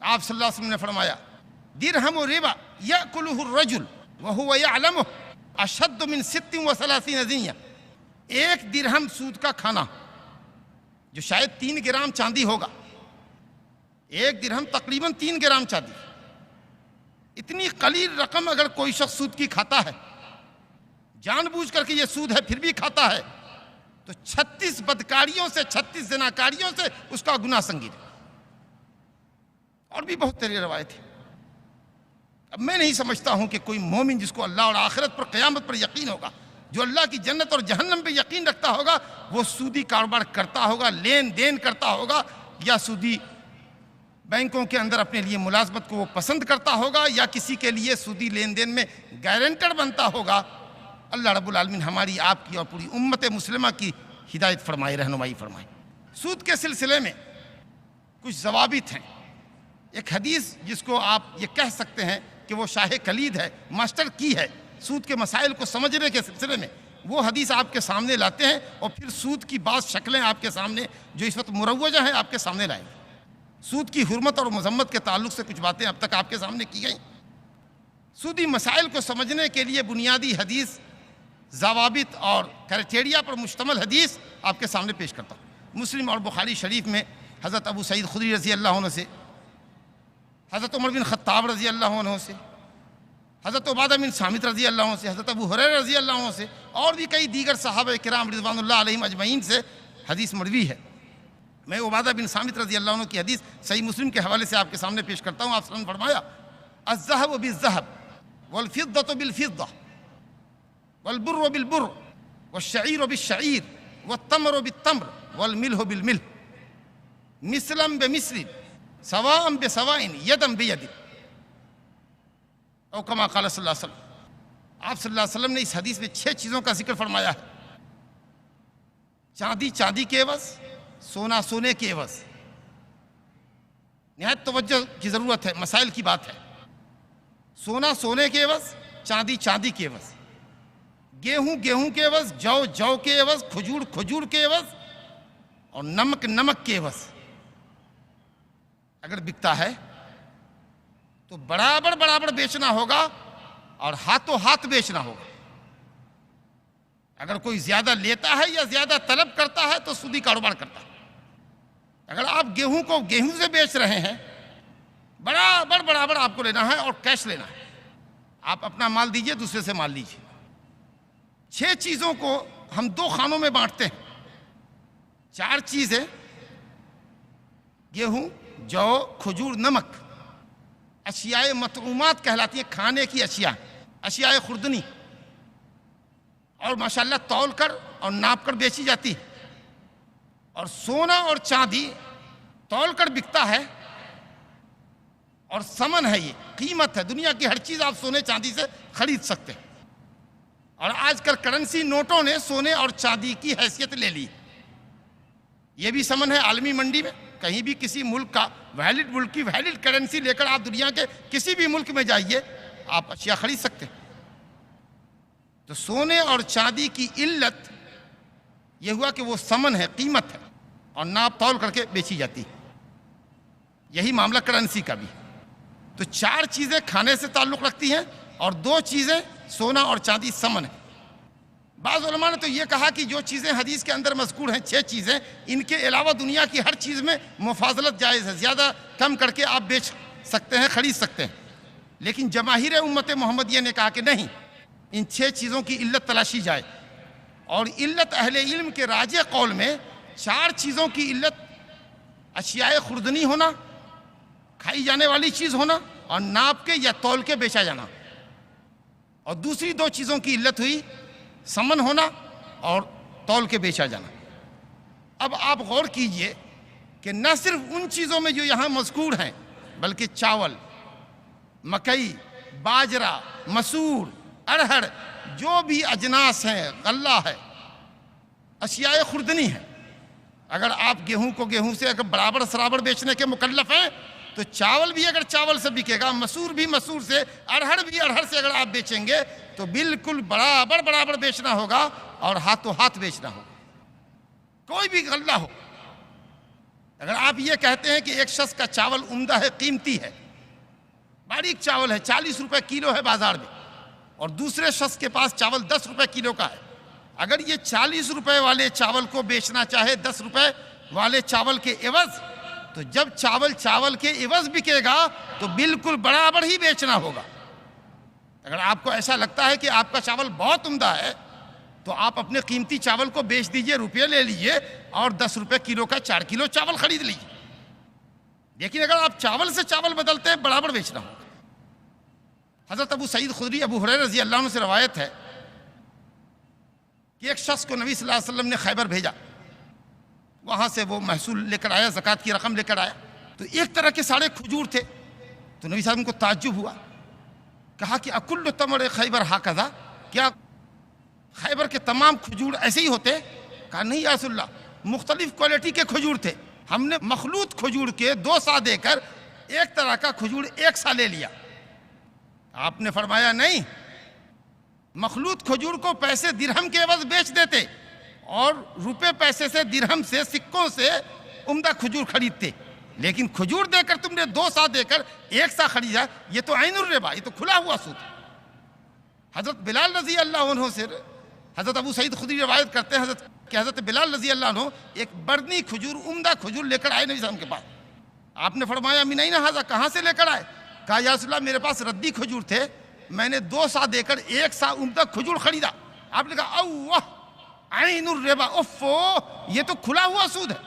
آپ صلی اللہ علیہ وسلم نے فرمایا درہم ربا یأکلہ الرجل وہو یعلمہ اشد من 36 زنیہ۔ ایک درہم سود کا کھانا جو شاید 3 گرام چاندی ہوگا، ایک درہم تقریباً 3 گرام چاندی، اتنی قلیل رقم اگر کوئی شخص سود کی کھاتا ہے، جان بوجھ کر کے یہ سود ہے پھر بھی کھاتا ہے، تو 36 بدکاریوں سے، 36 زناکاریوں سے اس کا گناہ سنگین ہے۔ اور بھی بہت تیری روایت ہے۔ اب میں نہیں سمجھتا ہوں کہ کوئی مومن جس کو اللہ اور آخرت پر، قیامت پر یقین ہوگا، جو اللہ کی جنت اور جہنم پہ یقین رکھتا ہوگا، وہ سودی کاروبار کرتا ہوگا، لین دین کرتا ہوگا، یا سودی بینکوں کے اندر اپنے لیے ملازمت کو وہ پسند کرتا ہوگا، یا کسی کے لیے سودی لین دین میں گارنٹر بنتا ہوگا۔ اللہ رب العالمین ہماری، آپ کی اور پوری امت مسلمہ کی ہدایت فرمائے، رہنمائی فرمائے۔ سود کے سلسلے میں کچھ ضوابط ہیں۔ ایک حدیث جس کو آپ یہ کہہ سکتے ہیں کہ وہ شاہ کلید ہے، ماسٹر کی ہے سود کے مسائل کو سمجھنے کے سلسلے میں، وہ حدیث آپ کے سامنے لاتے ہیں، اور پھر سود کی بعض شکلیں آپ کے سامنے جو اس وقت مروجہ ہیں آپ کے سامنے لائیں گے۔ سود کی حرمت اور مذمت کے تعلق سے کچھ باتیں اب تک آپ کے سامنے کی گئیں۔ سودی مسائل کو سمجھنے کے لیے بنیادی حدیث، ضوابط اور کرائٹیریا پر مشتمل حدیث آپ کے سامنے پیش کرتا ہوں۔ مسلم اور بخاری شریف میں حضرت ابو سعید خدری رضی اللہ عنہ سے، حضرت عمر بن خطاب رضی اللہ عنہ سے، حضرت عبادہ بن صامت رضی اللہ عنہ سے، حضرت ابو ہریرہ رضی اللہ عنہ سے، اور بھی کئی دیگر صحابہ کرام رضوان اللہ علیہم اجمعین سے حدیث مروی ہے۔ میں عبادہ بن صامت رضی اللہ عنہ کی حدیث صحیح مسلم کے حوالے سے آپ کے سامنے پیش کرتا ہوں۔ آپ صلی اللہ علیہ وسلم نے فرمایا الذهب بالذهب والفضة بالفضة والبر بالبر والشعير بالشعير والتمر بالتمر والملح بالملح مثلا بمثل سواء بسواء يدا بيد، او کما قال صلی اللہ علیہ وسلم۔ آپ صلی اللہ علیہ وسلم نے اس حدیث میں 6 چیزوں کا ذکر فرمایا ہے۔ چاندی چاندی کے عوض، سونا سونے کے عوض۔ نہایت توجہ کی ضرورت ہے، مسائل کی بات ہے۔ سونا سونے کے عوض، چاندی چاندی کے عوض، گیہوں گیہوں کے عوض، جو جو کے عوض، کھجور کھجور کے عوض، اور نمک نمک کے عوض اگر بکتا ہے تو برابر برابر بیچنا ہوگا اور ہاتھوں ہاتھ بیچنا ہوگا۔ اگر کوئی زیادہ لیتا ہے یا زیادہ طلب کرتا ہے تو سودی کاروبار کرتا ہے۔ اگر آپ گیہوں کو گیہوں سے بیچ رہے ہیں، برابر برابر آپ کو لینا ہے اور کیش لینا ہے۔ آپ اپنا مال دیجئے، دوسرے سے مال لیجئے۔ 6 چیزوں کو ہم 2 خانوں میں بانٹتے ہیں۔ 4 چیزیں، گیہوں، جو، کھجور، نمک، اشیاء مطعومات کہلاتی ہیں، کھانے کی اشیاء، اشیاء خوردنی، اور ماشاءاللہ تول کر اور ناپ کر بیچی جاتی ہے۔ اور سونا اور چاندی تول کر بکتا ہے، اور ثمن ہے، یہ قیمت ہے۔ دنیا کی ہر چیز آپ سونے چاندی سے خرید سکتے ہیں، اور آج کل کرنسی نوٹوں نے سونے اور چاندی کی حیثیت لے لی۔ یہ بھی ثمن ہے عالمی منڈی میں، کہیں بھی کسی ملک کا ویلڈ ملک کی ویلڈ کرنسی لے کر آپ دنیا کے کسی بھی ملک میں جائیے، آپ اشیاء خرید سکتے ہیں۔ تو سونے اور چاندی کی علت یہ ہوا کہ وہ ثمن ہے، قیمت ہے، اور ناپ تول کر کے بیچی جاتی ہے۔ یہی معاملہ کرنسی کا بھی۔ تو 4 چیزیں کھانے سے تعلق رکھتی ہیں، اور 2 چیزیں سونا اور چاندی ثمن ہے۔ بعض علماء نے تو یہ کہا کہ جو چیزیں حدیث کے اندر مذکور ہیں، 6 چیزیں، ان کے علاوہ دنیا کی ہر چیز میں مفاضلت جائز ہے، زیادہ کم کر کے آپ بیچ سکتے ہیں، خرید سکتے ہیں، لیکن جماہیر امت محمدیہ نے کہا کہ نہیں، ان 6 چیزوں کی علت تلاشی جائے، اور علت اہل علم کے راجح قول میں 4 چیزوں کی علت اشیاء خوردنی ہونا، کھائی جانے والی چیز ہونا، اور ناپ کے یا تول کے بیچا جانا، اور دوسری 2 چیزوں کی علت ہوئی سمن ہونا اور تول کے بیچا جانا۔ اب آپ غور کیجئے کہ نہ صرف ان چیزوں میں جو یہاں مذکور ہیں، بلکہ چاول، مکئی، باجرہ، مسور، ارہر، جو بھی اجناس ہیں، غلہ ہے، اشیاء خوردنی ہے۔ اگر آپ گیہوں کو گیہوں سے اگر برابر سرابر بیچنے کے مکلف ہیں تو چاول بھی اگر چاول سے بکے گا، مسور بھی مسور سے، ارہر بھی ارہر سے اگر آپ بیچیں گے تو بالکل برابر بیچنا ہوگا اور ہاتھوں ہاتھ بیچنا ہوگا۔ کوئی بھی غلہ ہو، اگر آپ یہ کہتے ہیں کہ ایک شخص کا چاول عمدہ ہے، قیمتی ہے، باریک چاول ہے، 40 روپے کلو ہے بازار میں، اور دوسرے شخص کے پاس چاول 10 روپے کلو کا ہے، اگر یہ 40 روپے والے چاول کو بیچنا چاہے 10 روپے والے چاول کے عوض، تو جب چاول کے عوض بکے گا تو بالکل برابر ہی بیچنا ہوگا۔ اگر آپ کو ایسا لگتا ہے کہ آپ کا چاول بہت عمدہ ہے تو آپ اپنے قیمتی چاول کو بیچ دیجئے، روپے لے لیجئے اور 10 روپے کلو کا 4 کلو چاول خرید لیجئے، لیکن اگر آپ چاول سے چاول بدلتے ہیں برابر بیچنا ہوگا۔ حضرت ابو سعید خدری ابو ہریرہ رضی اللہ عنہ سے روایت ہے کہ ایک شخص کو نبی صلی اللہ علیہ وسلم نے خیبر بھیجا، وہاں سے وہ محصول لے کر آیا، زکوٰۃ کی رقم لے کر آیا، تو ایک طرح کے سارے کھجور تھے، تو نبی صلی اللہ علیہ وسلم کو تعجب ہوا، کہا کہ اکل تمر خیبر ہاکذا، کیا خیبر کے تمام کھجور ایسے ہی ہوتے؟ کہا نہیں یا رسول اللہ، مختلف کوالٹی کے کھجور تھے، ہم نے مخلوط کھجور کے 2 سا دے کر ایک طرح کا کھجور 1 سا لے لیا۔ آپ نے فرمایا نہیں، مخلوط کھجور کو پیسے درہم کے عوض بیچ دیتے اور روپے پیسے سے، درہم سے، سکوں سے عمدہ کھجور خریدتے، لیکن کھجور دے کر تم نے 2 سا دے کر 1 سا خریدا، یہ تو عین الربا، یہ تو کھلا ہوا سود۔ حضرت بلال رضی اللہ عنہ سے حضرت ابو سعید خدری روایت کرتے ہیں کہ حضرت بلال رضی اللہ عنہ ایک بردنی کھجور، عمدہ کھجور لے کر آئے نبی صلی اللہ علیہ وسلم کے پاس۔ آپ نے فرمایا من این ھذا، کہاں سے لے کر آئے؟ کہا یا رسول اللہ میرے پاس ردی کھجور تھے، میں نے 2 سا دے کر 1 سا عمدہ کھجور خریدا۔ آپ نے کہا اوہ عین الربا، اوفو یہ تو کھلا ہوا سود ہے۔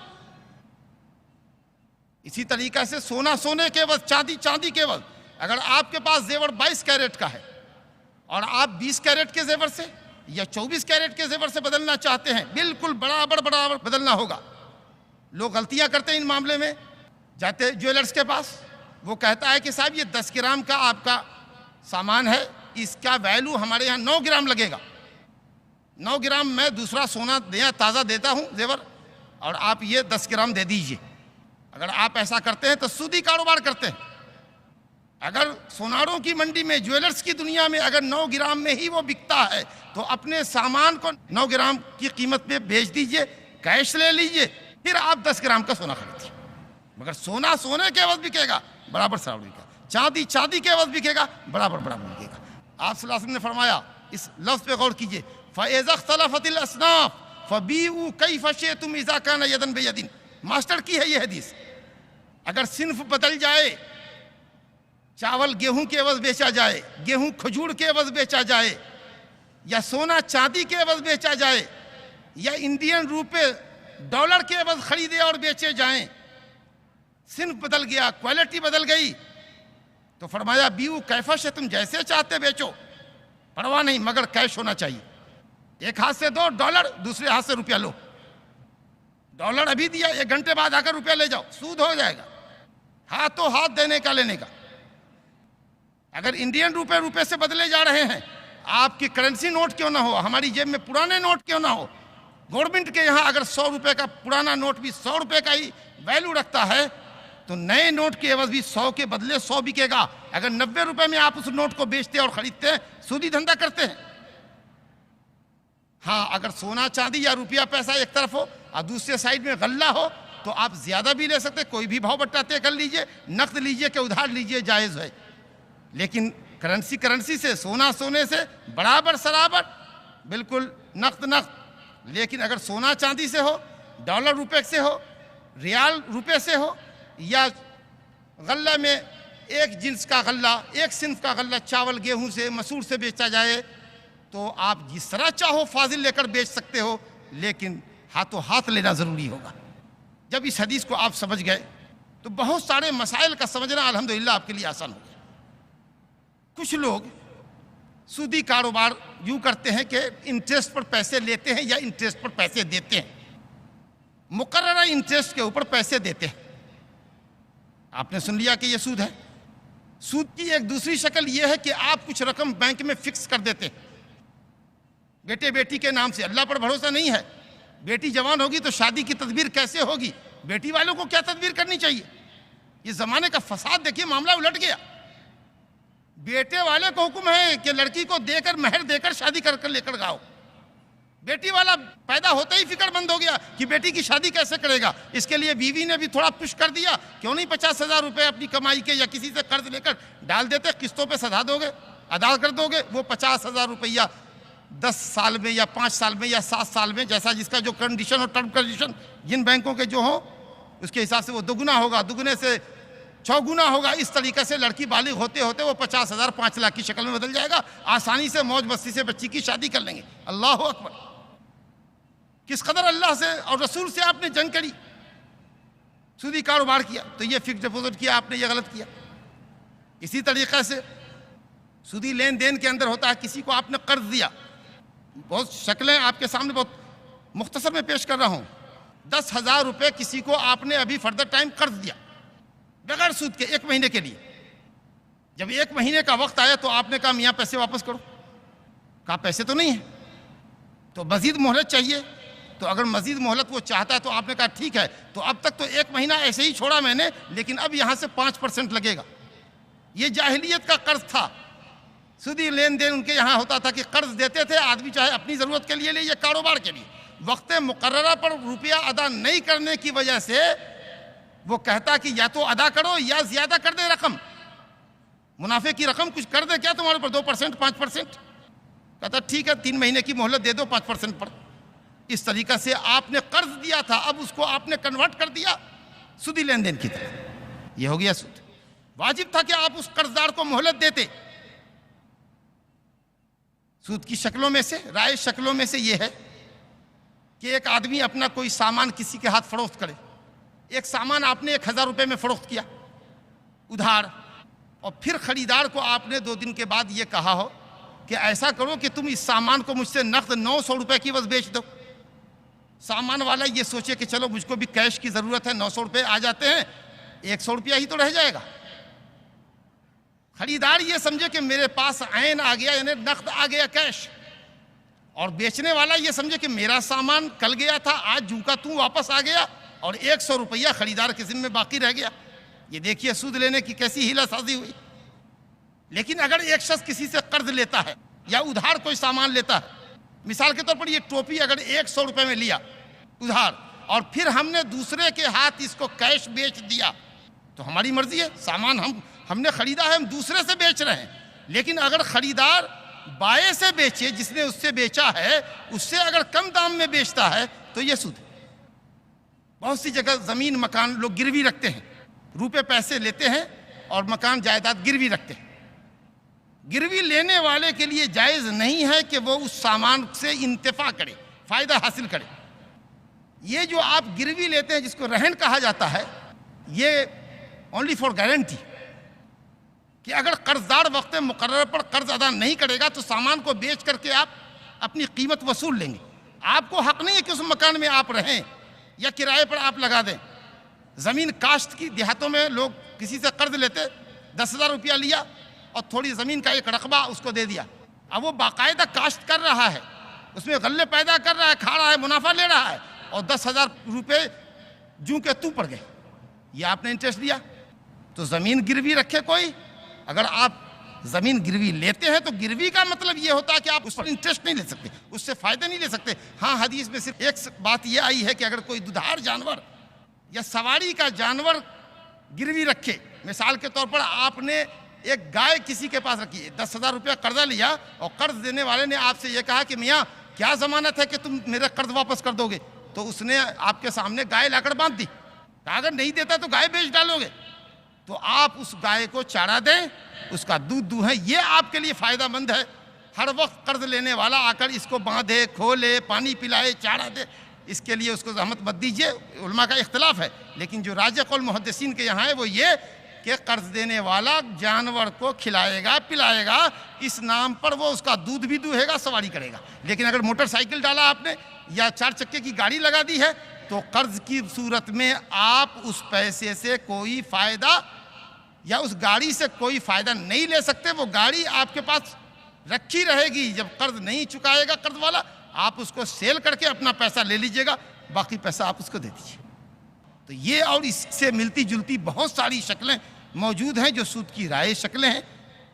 اسی طریقے سے سونا سونے کے عوض، چاندی چاندی کے عوض، اگر آپ کے پاس زیور 22 کیرٹ کا ہے اور آپ 20 کیرٹ کے زیور سے یا 24 کیرٹ کے زیور سے بدلنا چاہتے ہیں، بالکل برابر بدلنا ہوگا۔ لوگ غلطیاں کرتے ہیں ان معاملے میں، جاتے جویلرز کے پاس، وہ کہتا ہے کہ صاحب یہ 10 گرام کا آپ کا سامان ہے، اس کا ویلو ہمارے یہاں 9 گرام لگے گا، 9 گرام میں دوسرا سونا تازہ دیتا ہوں زیور، اور آپ یہ 10 گرام دے دیجئے۔ اگر آپ ایسا کرتے ہیں تو سودی کاروبار کرتے ہیں۔ اگر سوناروں کی منڈی میں، جویلرز کی دنیا میں اگر 9 گرام میں ہی وہ بکتا ہے تو اپنے سامان کو 9 گرام کی قیمت پہ بیچ دیجئے، کیش لے لیجئے، پھر آپ 10 گرام کا سونا خریدیے۔ مگر سونا سونے کے عوض بکے گا، برابر سرابر بکے گا، چاندی چاندی کے عوض بکے گا، برابر بکے گا۔ آپ صلی اللہ علیہ وسلم نے فرمایا، اس لفظ پہ غور کیجئے، فَإِذَا اخْتَلَفَتِ الْأَصْنَافُ فَبِيعُوا كَيْفَ شِئْتُمْ إِذَا كَانَ يَدًا بِيَدٍ۔ ماسٹر کی ہے یہ حدیث۔ اگر صنف بدل جائے، چاول گیہوں کے عوض بیچا جائے، گیہوں کھجور کے عوض بیچا جائے، یا سونا چاندی کے عوض بیچا جائے، یا انڈین روپے ڈالر کے عوض خریدے اور بیچے جائیں، صنف بدل گیا، کوالٹی بدل گئی، تو فرمایا بیعوا کیف شئتم، جیسے چاہتے بیچو، پرواہ نہیں، مگر کیش ہونا چاہیے۔ ایک ہاتھ سے دو ڈالر، دوسرے ہاتھ سے روپیہ لو، ڈالر ابھی دیا، 1 گھنٹے بعد آ کر روپیہ لے جاؤ، سود ہو جائے گا، ہاتھوں ہاتھ دینے کا لینے کا۔ اگر انڈین روپے سے بدلے جا رہے ہیں، آپ کی کرنسی نوٹ کیوں نہ ہو، ہماری جیب میں پرانے نوٹ کیوں نہ ہو، گورنمنٹ کے یہاں اگر 100 روپے کا پرانا نوٹ بھی 100 روپے کا ہی ویلو رکھتا ہے تو نئے نوٹ کے عوض بھی 100 کے بدلے 100 بکے گا۔ اگر 90 روپے میں آپ اس نوٹ کو بیچتے اور خریدتے ہیں، سودی دھندا کرتے ہیں۔ ہاں، اگر سونا چاندی یا روپیہ پیسہ ایک طرف ہو اور دوسرے سائڈ میں غلہ ہو تو آپ زیادہ بھی لے سکتے، کوئی بھی بھاؤ بٹا طے کر لیجئے، نقد لیجئے کہ ادھار لیجئے، جائز ہے۔ لیکن کرنسی سے، سونا سونے سے برابر سرابر، بالکل نقد۔ لیکن اگر سونا چاندی سے ہو، ڈالر روپے سے ہو، ریال روپے سے ہو، یا غلہ میں ایک جنس کا غلہ، ایک صنف کا غلہ چاول گیہوں سے مسور سے بیچا جائے تو آپ جس طرح چاہو فاضل لے کر بیچ سکتے ہو، لیکن ہاتھوں ہاتھ لینا ضروری ہوگا۔ جب اس حدیث کو آپ سمجھ گئے تو بہت سارے مسائل کا سمجھنا الحمدللہ آپ کے لیے آسان ہو گیا۔ کچھ لوگ سودی کاروبار یوں کرتے ہیں کہ انٹرسٹ پر پیسے لیتے ہیں یا انٹرسٹ پر پیسے دیتے ہیں، مقررہ انٹرسٹ کے اوپر پیسے دیتے ہیں۔ آپ نے سن لیا کہ یہ سود ہے۔ سود کی ایک دوسری شکل یہ ہے کہ آپ کچھ رقم بینک میں فکس کر دیتے ہیں بیٹے بیٹی کے نام سے۔ اللہ پر بھروسہ نہیں ہے، بیٹی جوان ہوگی تو شادی کی تدبیر کیسے ہوگی، بیٹی والوں کو کیا تدبیر کرنی چاہیے۔ یہ زمانے کا فساد دیکھیے، معاملہ الٹ گیا۔ بیٹے والے کو حکم ہے کہ لڑکی کو دے کر مہر دے کر شادی کر لے کر گاؤ، بیٹی والا پیدا ہوتے ہی فکر مند ہو گیا کہ بیٹی کی شادی کیسے کرے گا۔ اس کے لیے بیوی نے بھی تھوڑا پش کر دیا، کیوں نہیں 50,000 روپے اپنی کمائی کے یا کسی سے قرض لے کر ڈال دیتے، قسطوں پہ سدھا دو گے، ادا کر دو گے۔ وہ 50,000 روپیہ 10 سال میں یا 5 سال میں یا 7 سال میں، جیسا جس کا جو کنڈیشن اور ٹرم کنڈیشن جن بینکوں کے جو ہوں اس کے حساب سے وہ دوگنا ہوگا، دگنے سے 6 گنا ہوگا۔ اس طریقے سے لڑکی بالغ ہوتے ہوتے وہ 50,000 5 لاکھ کی شکل میں بدل جائے گا۔ آسانی سے موج مستی سے بچی کی شادی کر لیں گے۔ اللہ اکبر! کس قدر اللہ سے اور رسول سے آپ نے جنگ کری، سودی کاروبار کیا تو یہ فکس ڈپوزٹ کیا آپ نے، یہ غلط کیا۔ اسی طریقے سے سودی لین دین کے اندر ہوتا ہے، کسی کو آپ نے قرض دیا، بہت شکلیں آپ کے سامنے بہت مختصر میں پیش کر رہا ہوں۔ 10,000 روپے کسی کو آپ نے ابھی فردر ٹائم قرض دیا بغیر سود کے 1 مہینے کے لیے۔ جب 1 مہینے کا وقت آیا تو آپ نے کہا میاں پیسے واپس کرو، کہا پیسے تو نہیں ہیں، تو مزید مہلت چاہیے۔ تو اگر مزید مہلت وہ چاہتا ہے تو آپ نے کہا ٹھیک ہے، تو اب تک تو 1 مہینہ ایسے ہی چھوڑا میں نے، لیکن اب یہاں سے 5% لگے گا۔ یہ جاہلیت کا قرض تھا۔ سودی لین دین ان کے یہاں ہوتا تھا کہ قرض دیتے تھے آدمی، چاہے اپنی ضرورت کے لیے لے یا کاروبار کے لیے، وقت مقررہ پر روپیہ ادا نہیں کرنے کی وجہ سے وہ کہتا کہ یا تو ادا کرو یا زیادہ کر دے رقم، منافع کی رقم کچھ کر دے کیا تمہارے پر 2% 5%، کہتا ٹھیک ہے 3 مہینے کی مہلت دے دو 5% پر۔ اس طریقہ سے آپ نے قرض دیا تھا، اب اس کو آپ نے کنورٹ کر دیا سودی لین دین کی طرف، یہ ہو گیا سود۔ واجب تھا کہ آپ اس قرضدار کو مہلت دیتے۔ سود کی شکلوں میں سے، رائج شکلوں میں سے یہ ہے کہ ایک آدمی اپنا کوئی سامان کسی کے ہاتھ فروخت کرے۔ ایک سامان آپ نے 1,000 روپے میں فروخت کیا ادھار، اور پھر خریدار کو آپ نے 2 دن کے بعد یہ کہا ہو کہ ایسا کرو کہ تم اس سامان کو مجھ سے نقد 900 روپے کی بس بیچ دو۔ سامان والا یہ سوچے کہ چلو مجھ کو بھی کیش کی ضرورت ہے، 900 روپے آ جاتے ہیں، 100 روپیہ ہی تو رہ جائے گا۔ خریدار یہ سمجھے کہ میرے پاس عین آ گیا، یعنی نقد آ گیا، کیش، اور بیچنے والا یہ سمجھے کہ میرا سامان کل گیا تھا، آج جوں کا توں واپس آ گیا اور 100 روپیہ خریدار کے ذمہ باقی رہ گیا۔ یہ دیکھیے سود لینے کی کیسی ہیلا سازی ہوئی۔ لیکن اگر ایک شخص کسی سے قرض لیتا ہے یا ادھار کوئی سامان لیتا ہے، مثال کے طور پر یہ ٹوپی اگر 100 روپے میں لیا ادھار اور پھر ہم نے دوسرے کے ہاتھ اس کو کیش بیچ دیا، تو ہماری مرضی ہے، سامان ہم نے خریدا ہے، ہم دوسرے سے بیچ رہے ہیں۔ لیکن اگر خریدار بائیں سے بیچے، جس نے اس سے بیچا ہے اس سے اگر کم دام میں بیچتا ہے تو یہ سود ہے۔ بہت سی جگہ زمین مکان لوگ گروی رکھتے ہیں، روپے پیسے لیتے ہیں اور مکان جائیداد گروی رکھتے ہیں۔ گروی لینے والے کے لیے جائز نہیں ہے کہ وہ اس سامان سے انتفاع کرے، فائدہ حاصل کرے۔ یہ جو آپ گروی لیتے ہیں جس کو رہن کہا جاتا ہے، یہ اونلی فار گارنٹی، کہ اگر قرضدار وقت مقرر پر قرض ادا نہیں کرے گا تو سامان کو بیچ کر کے آپ اپنی قیمت وصول لیں گے۔ آپ کو حق نہیں ہے کہ اس مکان میں آپ رہیں یا کرائے پر آپ لگا دیں۔ زمین کاشت کی، دیہاتوں میں لوگ کسی سے قرض لیتے، 10,000 روپیہ لیا اور تھوڑی زمین کا ایک رقبہ اس کو دے دیا۔ اب وہ باقاعدہ کاشت کر رہا ہے، اس میں غلے پیدا کر رہا ہے، کھا رہا ہے، منافع لے رہا ہے، اور 10,000 روپے جوں کے تو پڑ گئے، یہ آپ نے انٹرسٹ لیا۔ تو زمین گروی رکھے کوئی، اگر آپ زمین گروی لیتے ہیں تو گروی کا مطلب یہ ہوتا ہے کہ آپ اس پر انٹرسٹ نہیں لے سکتے، اس سے فائدہ نہیں لے سکتے۔ ہاں حدیث میں صرف ایک بات یہ آئی ہے کہ اگر کوئی دودھار جانور یا سواری کا جانور گروی رکھے، مثال کے طور پر آپ نے ایک گائے کسی کے پاس رکھی ہے، 10,000 روپیہ قرضہ لیا اور قرض دینے والے نے آپ سے یہ کہا کہ میاں کیا ضمانت ہے کہ تم میرا قرض واپس کر دو گے، تو اس نے آپ کے سامنے گائے لا کر باندھ دی، کہا اگر نہیں دیتا تو گائے بیچ ڈالو گے۔ تو آپ اس گائے کو چارہ دیں، اس کا دودھ دوہیں، یہ آپ کے لیے فائدہ مند ہے۔ ہر وقت قرض لینے والا آ کر اس کو باندھے، کھولے، پانی پلائے، چارہ دے، اس کے لیے اس کو زحمت مت دیجیے۔ علماء کا اختلاف ہے، لیکن جو راجح قول محدثین کے یہاں ہے وہ یہ کہ قرض دینے والا جانور کو کھلائے گا، پلائے گا، اس نام پر وہ اس کا دودھ بھی دوہے گا، سواری کرے گا۔ لیکن اگر موٹر سائیکل ڈالا آپ نے یا 4 چکے کی گاڑی لگا دی ہے تو قرض کی صورت میں آپ اس پیسے سے کوئی فائدہ یا اس گاڑی سے کوئی فائدہ نہیں لے سکتے۔ وہ گاڑی آپ کے پاس رکھی رہے گی، جب قرض نہیں چکائے گا قرض والا آپ اس کو سیل کر کے اپنا پیسہ لے لیجئے گا، باقی پیسہ آپ اس کو دے دیجئے۔ تو یہ اور اس سے ملتی جلتی بہت ساری شکلیں موجود ہیں جو سود کی رائے شکلیں ہیں۔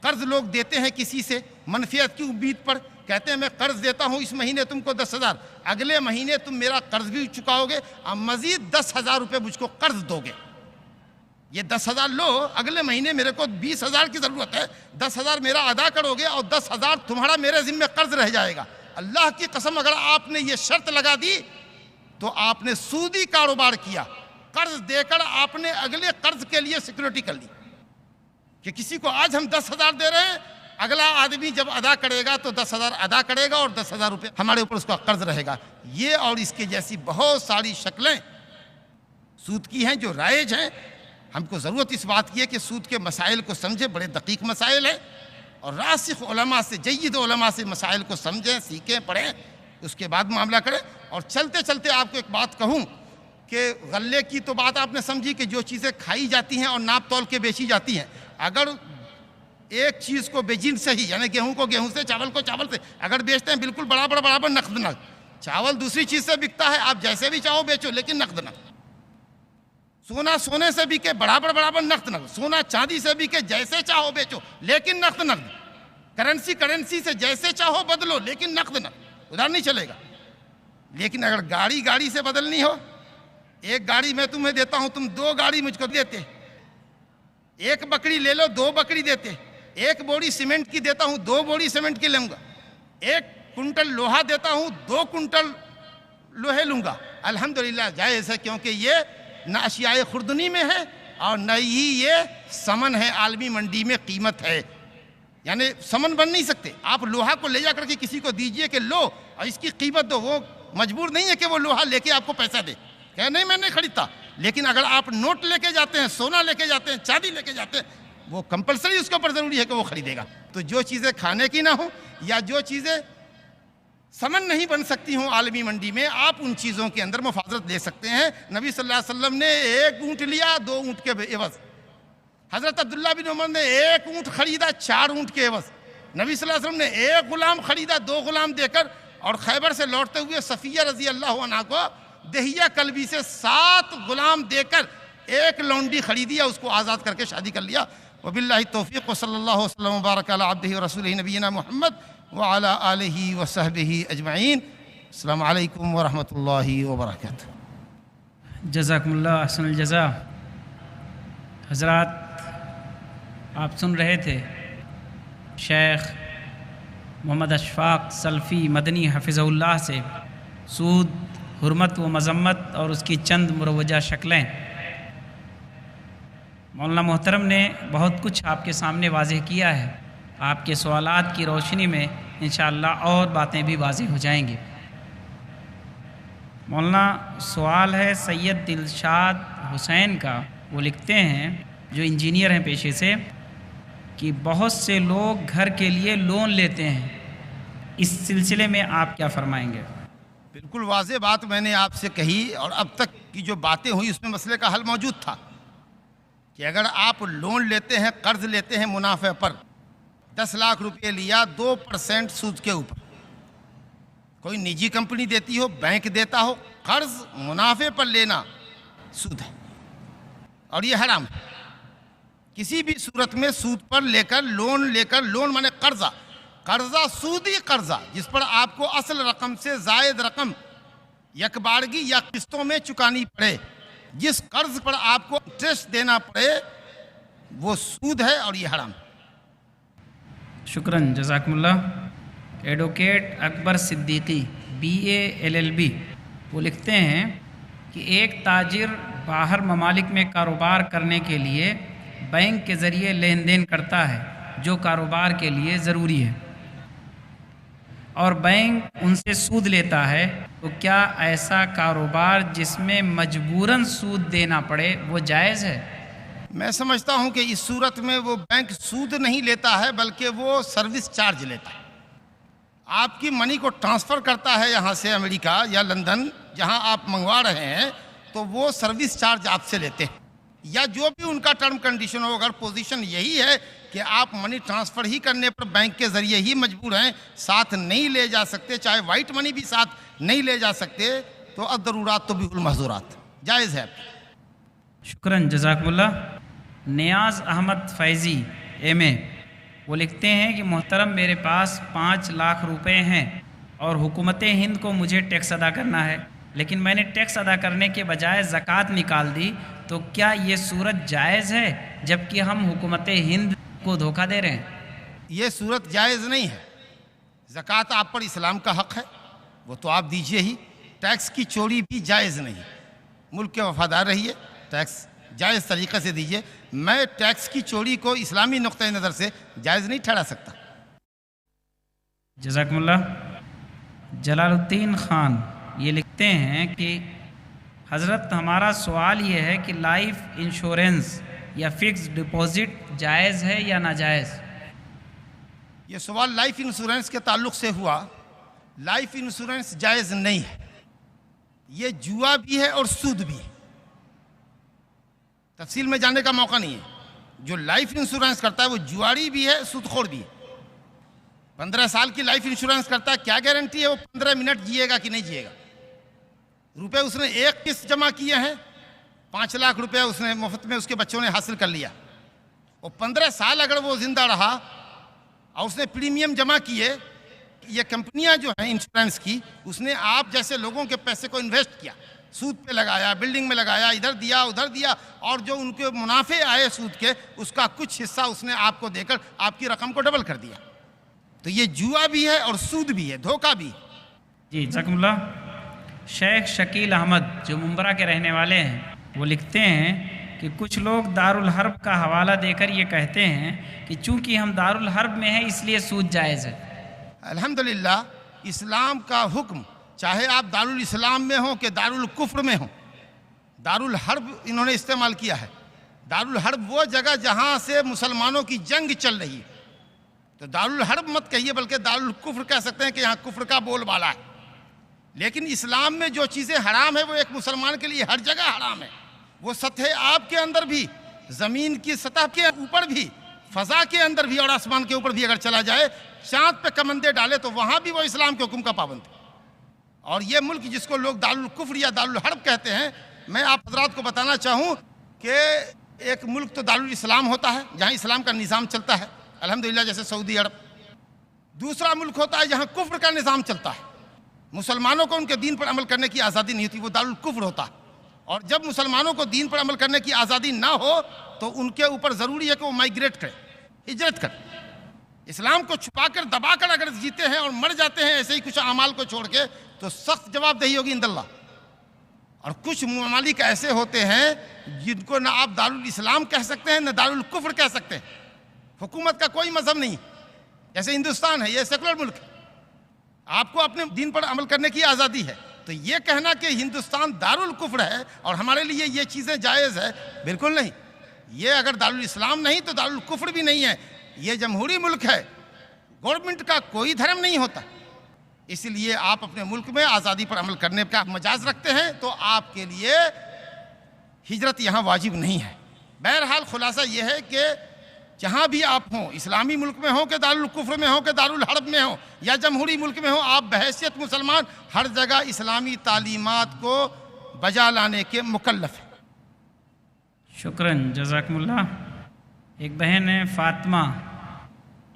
قرض لوگ دیتے ہیں کسی سے منفیت کی امید پر، کہتے ہیں میں قرض دیتا ہوں اس مہینے تم کو 10,000، اگلے مہینے تم میرا قرض بھی چکاؤ گے اور مزید 10,000 روپے مجھ کو قرض دو گے۔ یہ 10,000 لو، اگلے مہینے میرے کو 20,000 کی ضرورت ہے، 10,000 میرا ادا کرو گے اور 10,000 تمہارا میرے ذمہ قرض رہ جائے گا۔ اللہ کی قسم اگر آپ نے یہ شرط لگا دی تو آپ نے سودی کاروبار کیا۔ قرض دے کر آپ نے اگلے قرض کے لیے سیکورٹی کر لی کہ کسی کو آج ہم 10,000 دے رہے ہیں، اگلا آدمی جب ادا کرے گا تو 10,000 ادا کرے گا اور 10,000 روپے ہمارے اوپر اس کا قرض رہے گا۔ یہ اور اس کے جیسی بہت ساری شکلیں سود کی ہیں جو رائج ہیں۔ ہم کو ضرورت اس بات کی ہے کہ سود کے مسائل کو سمجھیں، بڑے دقیق مسائل ہیں، اور راسخ علماء سے، جید علماء سے مسائل کو سمجھیں، سیکھیں، پڑھیں، اس کے بعد معاملہ کریں۔ اور چلتے چلتے آپ کو ایک بات کہوں کہ غلے کی تو بات آپ نے سمجھی کہ جو چیزیں کھائی جاتی ہیں اور ناپ تول کے بیچی جاتی ہیں، اگر ایک چیز کو بے جنس سے ہی، یعنی گیہوں کو گیہوں سے، چاول کو چاول سے اگر بیچتے ہیں، بالکل برابر نقد نقد۔ چاول دوسری چیز سے بکتا ہے، آپ جیسے بھی چاہو بیچو، لیکن نقد نقد۔ سونا سونے سے بکے، برابر نقد نقد۔ سونا چاندی سے بکے، جیسے چاہو بیچو، لیکن نقد نقد۔ کرنسی سے جیسے چاہو بدلو، لیکن نقد نقد، ادھر نہیں چلے گا۔ لیکن اگر گاڑی سے بدلنی ہو، ایک گاڑی میں تمہیں دیتا ہوں، تم 2 گاڑی مجھ کو دیتے، ایک بکری لے لو 2 بکری دیتے، ایک بوری سیمنٹ کی دیتا ہوں 2 بوری سیمنٹ کی لوں گا، ایک کنٹل لوہا دیتا ہوں 2 کنٹل لوہے لوں گا، الحمدللہ جائز ہے، کیونکہ یہ نہ اشیاء خوردنی میں ہے اور نہ ہی یہ سمن ہے، عالمی منڈی میں قیمت ہے، یعنی سمن بن نہیں سکتے۔ آپ لوہا کو لے جا کر کے کسی کو دیجئے کہ لو اور اس کی قیمت دو، وہ مجبور نہیں ہے کہ وہ لوہا لے کے آپ کو پیسہ دے، کہ نہیں میں نہیں خریدتا۔ لیکن اگر آپ نوٹ لے کے جاتے ہیں، سونا لے کے جاتے ہیں، چاندی لے کے جاتے ہیں، وہ کمپلسری اس کے اوپر ضروری ہے کہ وہ خریدے گا۔ تو جو چیزیں کھانے کی نہ ہوں یا جو چیزیں سمن نہیں بن سکتی ہوں عالمی منڈی میں، آپ ان چیزوں کے اندر مفاضلت لے سکتے ہیں۔ نبی صلی اللہ علیہ وسلم نے 1 اونٹ لیا 2 اونٹ کے عوض، حضرت عبداللہ بن عمر نے 1 اونٹ خریدا 4 اونٹ کے عوض، نبی صلی اللہ علیہ وسلم نے 1 غلام خریدا 2 غلام دے کر، اور خیبر سے لوٹتے ہوئے صفیہ رضی اللہ عنہا کو دہیہ کلبی سے 7 غلام دے کر 1 لونڈی خریدی، اس کو آزاد کر کے شادی کر لیا۔ وباللہ التوفیق، وصلی اللہ وسلم وبارک علی عبدہ ورسولہ نبینا محمد وعلی آلہ وصحبہ اجمعین۔ السلام علیکم ورحمۃ اللہ وبرکاتہ۔ جزاکم اللہ احسن الجزا۔ حضرات، آپ سن رہے تھے شیخ محمد اشفاق سلفی مدنی حفظہ اللہ سے سود، حرمت و مذمت اور اس کی چند مروجہ شکلیں۔ مولانا محترم نے بہت کچھ آپ کے سامنے واضح کیا ہے، آپ کے سوالات کی روشنی میں انشاءاللہ اور باتیں بھی واضح ہو جائیں گی۔ مولانا سوال ہے سید دلشاد حسین کا، وہ لکھتے ہیں، جو انجینئر ہیں پیشے سے، کہ بہت سے لوگ گھر کے لیے لون لیتے ہیں، اس سلسلے میں آپ کیا فرمائیں گے؟ بالکل واضح بات میں نے آپ سے کہی، اور اب تک کی جو باتیں ہوئی اس میں مسئلے کا حل موجود تھا کہ اگر آپ لون لیتے ہیں، قرض لیتے ہیں منافع پر، 10 لاکھ روپے لیا 2% سود کے اوپر، کوئی نجی کمپنی دیتی ہو، بینک دیتا ہو، قرض منافع پر لینا سود ہے اور یہ حرام ہے۔ کسی بھی صورت میں سود پر لے کر، لون مانے قرضہ سودی قرضہ جس پر آپ کو اصل رقم سے زائد رقم یکبارگی یا قسطوں میں چکانی پڑے، جس قرض پر آپ کو انٹرسٹ دینا پڑے، وہ سود ہے اور یہ حرام ہے۔ شکراً، جزاکم اللہ۔ ایڈوکیٹ اکبر صدیقی BA LLB، وہ لکھتے ہیں کہ ایک تاجر باہر ممالک میں کاروبار کرنے کے لیے بینک کے ذریعے لین دین کرتا ہے جو کاروبار کے لیے ضروری ہے اور بینک ان سے سود لیتا ہے، تو کیا ایسا کاروبار جس میں مجبوراً سود دینا پڑے وہ جائز ہے؟ میں سمجھتا ہوں کہ اس صورت میں وہ بینک سود نہیں لیتا ہے بلکہ وہ سروس چارج لیتا ہے۔ آپ کی منی کو ٹرانسفر کرتا ہے یہاں سے امریکہ یا لندن جہاں آپ منگوا رہے ہیں، تو وہ سروس چارج آپ سے لیتے ہیں، یا جو بھی ان کا ٹرم کنڈیشن ہو۔ اگر پوزیشن یہی ہے کہ آپ منی ٹرانسفر ہی کرنے پر بینک کے ذریعے ہی مجبور ہیں، ساتھ نہیں لے جا سکتے، چاہے وائٹ منی بھی ساتھ نہیں لے جا سکتے، تو الضرورات تو بھی المحظورات، جائز ہے۔ شکراً، جزاکم اللہ۔ نیاز احمد فیضی ایم اے، وہ لکھتے ہیں کہ محترم، میرے پاس 5 لاکھ روپے ہیں اور حکومت ہند کو مجھے ٹیکس ادا کرنا ہے، لیکن میں نے ٹیکس ادا کرنے کے بجائے زکوٰۃ نکال دی، تو کیا یہ صورت جائز ہے جبکہ ہم حکومت ہند کو دھوکہ دے رہے ہیں؟ یہ صورت جائز نہیں ہے۔ زکوٰۃ آپ پر اسلام کا حق ہے، وہ تو آپ دیجئے ہی۔ ٹیکس کی چوری بھی جائز نہیں، ملک کے وفادار رہیے، ٹیکس جائز طریقے سے دیجئے۔ میں ٹیکس کی چوری کو اسلامی نقطۂ نظر سے جائز نہیں ٹھہرا سکتا۔ جزاکم اللہ۔ جلال الدین خان یہ لکھتے ہیں کہ حضرت، ہمارا سوال یہ ہے کہ لائف انشورنس یا فکس ڈپازٹ جائز ہے یا ناجائز؟ یہ سوال لائف انشورنس کے تعلق سے ہوا۔ لائف انشورنس جائز نہیں ہے، یہ جوا بھی ہے اور سود بھی ہے۔ تفصیل میں جاننے کا موقع نہیں ہے۔ جو لائف انشورنس کرتا ہے وہ جواری بھی ہے، سود خور بھی ہے۔ 15 سال کی لائف انشورنس کرتا ہے، کیا گارنٹی ہے وہ 15 منٹ جیے گا کہ نہیں جیے گا؟ روپے اس نے ایک قسط جمع کیے ہیں، 5 لاکھ روپے اس نے مفت میں اس کے بچوں نے حاصل کر لیا، اور 15 سال اگر وہ زندہ رہا اور اس نے پریمیم جمع کیے، یہ کمپنیاں جو ہیں انشورنس کی، اس نے آپ جیسے لوگوں کے پیسے کو انویسٹ کیا، سود پہ لگایا، بلڈنگ میں لگایا، ادھر دیا ادھر دیا، اور جو ان کے منافع آئے سود کے، اس کا کچھ حصہ اس نے آپ کو دے کر آپ کی رقم کو ڈبل کر دیا۔ تو یہ جوا بھی ہے اور سود بھی ہے، دھوکہ بھی ہے۔ جی جزاکم اللہ۔ شیخ شکیل احمد جو ممبرا کے رہنے والے ہیں، وہ لکھتے ہیں کہ کچھ لوگ دارالحرب کا حوالہ دے کر یہ کہتے ہیں کہ چونکہ ہم دارالحرب میں ہیں اس لیے سود جائز ہے۔ الحمدللہ، اسلام کا حکم، چاہے آپ دارالاسلام میں ہوں کہ دارالکفر میں ہوں، دارالحرب انہوں نے استعمال کیا ہے۔ دارالحرب وہ جگہ جہاں سے مسلمانوں کی جنگ چل رہی ہے، تو دارالحرب مت کہیے بلکہ دارالکفر کہہ سکتے ہیں کہ یہاں کفر کا بول بالا ہے۔ لیکن اسلام میں جو چیزیں حرام ہیں وہ ایک مسلمان کے لیے ہر جگہ حرام ہے۔ وہ سطح آب کے اندر بھی، زمین کی سطح کے اوپر بھی، فضا کے اندر بھی اور آسمان کے اوپر بھی اگر چلا جائے، چاند پہ کمندے ڈالے تو وہاں بھی وہ اسلام کے حکم کا پابند ہے۔ اور یہ ملک جس کو لوگ دارالکفر یا دارالحرب کہتے ہیں، میں آپ حضرات کو بتانا چاہوں کہ ایک ملک تو دارالاسلام ہوتا ہے جہاں اسلام کا نظام چلتا ہے، الحمدللہ، جیسے سعودی عرب۔ دوسرا ملک ہوتا ہے جہاں کفر کا نظام چلتا ہے، مسلمانوں کو ان کے دین پر عمل کرنے کی آزادی نہیں ہوتی، وہ دارالکفر ہوتا ہے۔ اور جب مسلمانوں کو دین پر عمل کرنے کی آزادی نہ ہو تو ان کے اوپر ضروری ہے کہ وہ مائگریٹ کرے، ہجرت کرے۔ اسلام کو چھپا کر دبا کر اگر جیتے ہیں اور مر جاتے ہیں ایسے ہی کچھ اعمال کو چھوڑ کے، تو سخت جواب دہی ہوگی عند اللہ۔ اور کچھ ممالک ایسے ہوتے ہیں جن کو نہ آپ دارالاسلام کہہ سکتے ہیں نہ دارالکفر کہہ سکتے ہیں، حکومت کا کوئی مذہب نہیں، جیسے ہندوستان ہے، یہ سیکولر ملک ہے، آپ کو اپنے دین پر عمل کرنے کی آزادی ہے۔ تو یہ کہنا کہ ہندوستان دارالکفر ہے اور ہمارے لیے یہ چیزیں جائز ہے، بالکل نہیں۔ یہ اگر دارالاسلام نہیں تو دارالکفر بھی نہیں ہے، یہ جمہوری ملک ہے، گورنمنٹ کا کوئی دھرم نہیں ہوتا۔ اس لیے آپ اپنے ملک میں آزادی پر عمل کرنے کا مجاز رکھتے ہیں تو آپ کے لیے ہجرت یہاں واجب نہیں ہے۔ بہرحال خلاصہ یہ ہے کہ جہاں بھی آپ ہوں، اسلامی ملک میں ہوں کہ دارالکفر میں ہوں کہ دارالحرب میں ہوں یا جمہوری ملک میں ہوں، آپ بحیثیت مسلمان ہر جگہ اسلامی تعلیمات کو بجا لانے کے مکلف ہیں۔ شکراً، جزاکم اللہ۔ ایک بہن ہے فاطمہ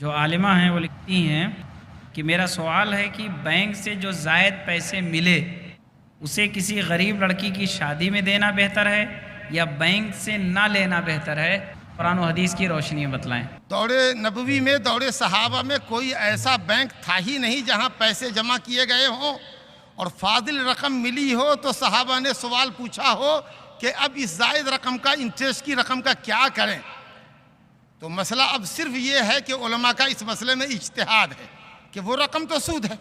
جو عالمہ ہیں، وہ لکھتی ہیں کہ میرا سوال ہے کہ بینک سے جو زائد پیسے ملے اسے کسی غریب لڑکی کی شادی میں دینا بہتر ہے یا بینک سے نہ لینا بہتر ہے؟ قرآن و حدیث کی روشنی میں بتلائیں۔ دور نبوی میں، دور صحابہ میں کوئی ایسا بینک تھا ہی نہیں جہاں پیسے جمع کیے گئے ہوں اور فاضل رقم ملی ہو تو صحابہ نے سوال پوچھا ہو کہ اب اس زائد رقم کا، انٹرسٹ کی رقم کا کیا کریں؟ تو مسئلہ اب صرف یہ ہے کہ علماء کا اس مسئلے میں اجتہاد ہے کہ وہ رقم تو سود ہے،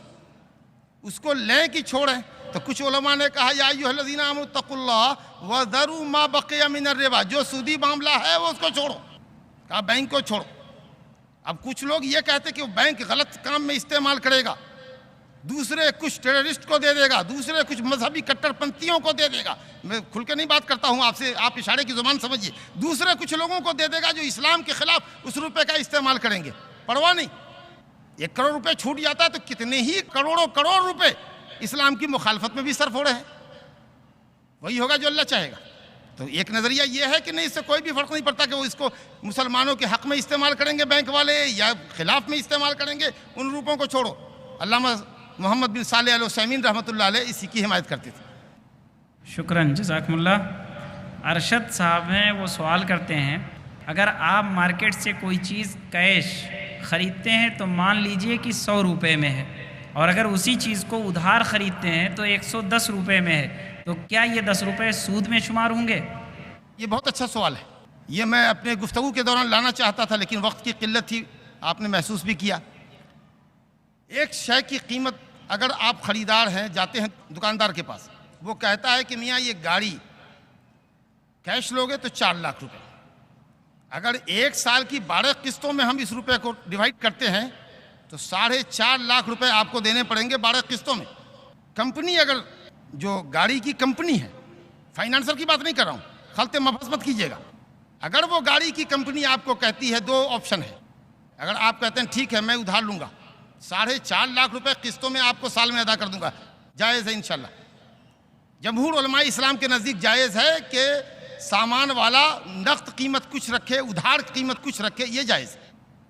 اس کو لیں کہ چھوڑیں. تو کچھ علماء نے کہا یا ایھا الذین آمنوا اتقوا اللہ وذروا ما بقی من الربا، جو سودی معاملہ ہے وہ اس کو چھوڑو، کہا بینک کو چھوڑو. اب کچھ لوگ یہ کہتے کہ وہ بینک غلط کام میں استعمال کرے گا، دوسرے کچھ ٹیررسٹ کو دے دے گا، دوسرے کچھ مذہبی کٹر پنتھیوں کو دے دے گا. میں کھل کے نہیں بات کرتا ہوں آپ سے، آپ اشارے کی زبان سمجھیے. دوسرے کچھ لوگوں کو دے دے گا جو اسلام کے خلاف اس روپے کا استعمال کریں گے. پرواہ نہیں، 1 کروڑ روپے چھوٹ جاتا ہے تو کتنے ہی کروڑوں کروڑ روپے اسلام کی مخالفت میں بھی صرف ہو رہے ہیں. وہی ہوگا جو اللہ چاہے گا. تو ایک نظریہ یہ ہے کہ نہیں، اس سے کوئی بھی فرق نہیں پڑتا کہ وہ اس کو مسلمانوں کے حق میں استعمال کریں گے بینک والے یا خلاف میں استعمال کریں گے، ان روپوں کو چھوڑو. علامہ محمد بن صالح العثیمین رحمۃ اللہ علیہ اسی کی حمایت کرتے تھے. شکراً، جزاکم اللہ. ارشد صاحب ہیں، وہ سوال کرتے ہیں اگر آپ مارکیٹ سے کوئی چیز کیش خریدتے ہیں تو مان لیجئے کہ 100 روپے میں ہے، اور اگر اسی چیز کو ادھار خریدتے ہیں تو 110 روپے میں ہے، تو کیا یہ 10 روپے سود میں شمار ہوں گے؟ یہ بہت اچھا سوال ہے. یہ میں اپنے گفتگو کے دوران لانا چاہتا تھا لیکن وقت کی قلت تھی، آپ نے محسوس بھی کیا. ایک شے کی قیمت، اگر آپ خریدار ہیں، جاتے ہیں دکاندار کے پاس، وہ کہتا ہے کہ میاں یہ گاڑی کیش لوگے تو 4 لاکھ روپے. اگر 1 سال کی 12 قسطوں میں ہم اس روپے کو ڈیوائڈ کرتے ہیں تو 4.5 لاکھ روپے آپ کو دینے پڑیں گے 12 قسطوں میں. کمپنی، اگر جو گاڑی کی کمپنی ہے، فائنانسر کی بات نہیں کر رہا ہوں، خلط مبحث مت کیجیے گا، اگر وہ گاڑی کی کمپنی آپ کو کہتی ہے، 2 آپشن ہے. اگر آپ کہتے ہیں ٹھیک ہے میں ادھار لوں گا، 4.5 لاکھ روپے قسطوں میں آپ کو سال میں ادا کر دوں گا، جائز ہے انشاءاللہ. جمہور علماء اسلام کے نزدیک جائز ہے کہ سامان والا نقد قیمت کچھ رکھے، ادھار قیمت کچھ رکھے، یہ جائز ہے.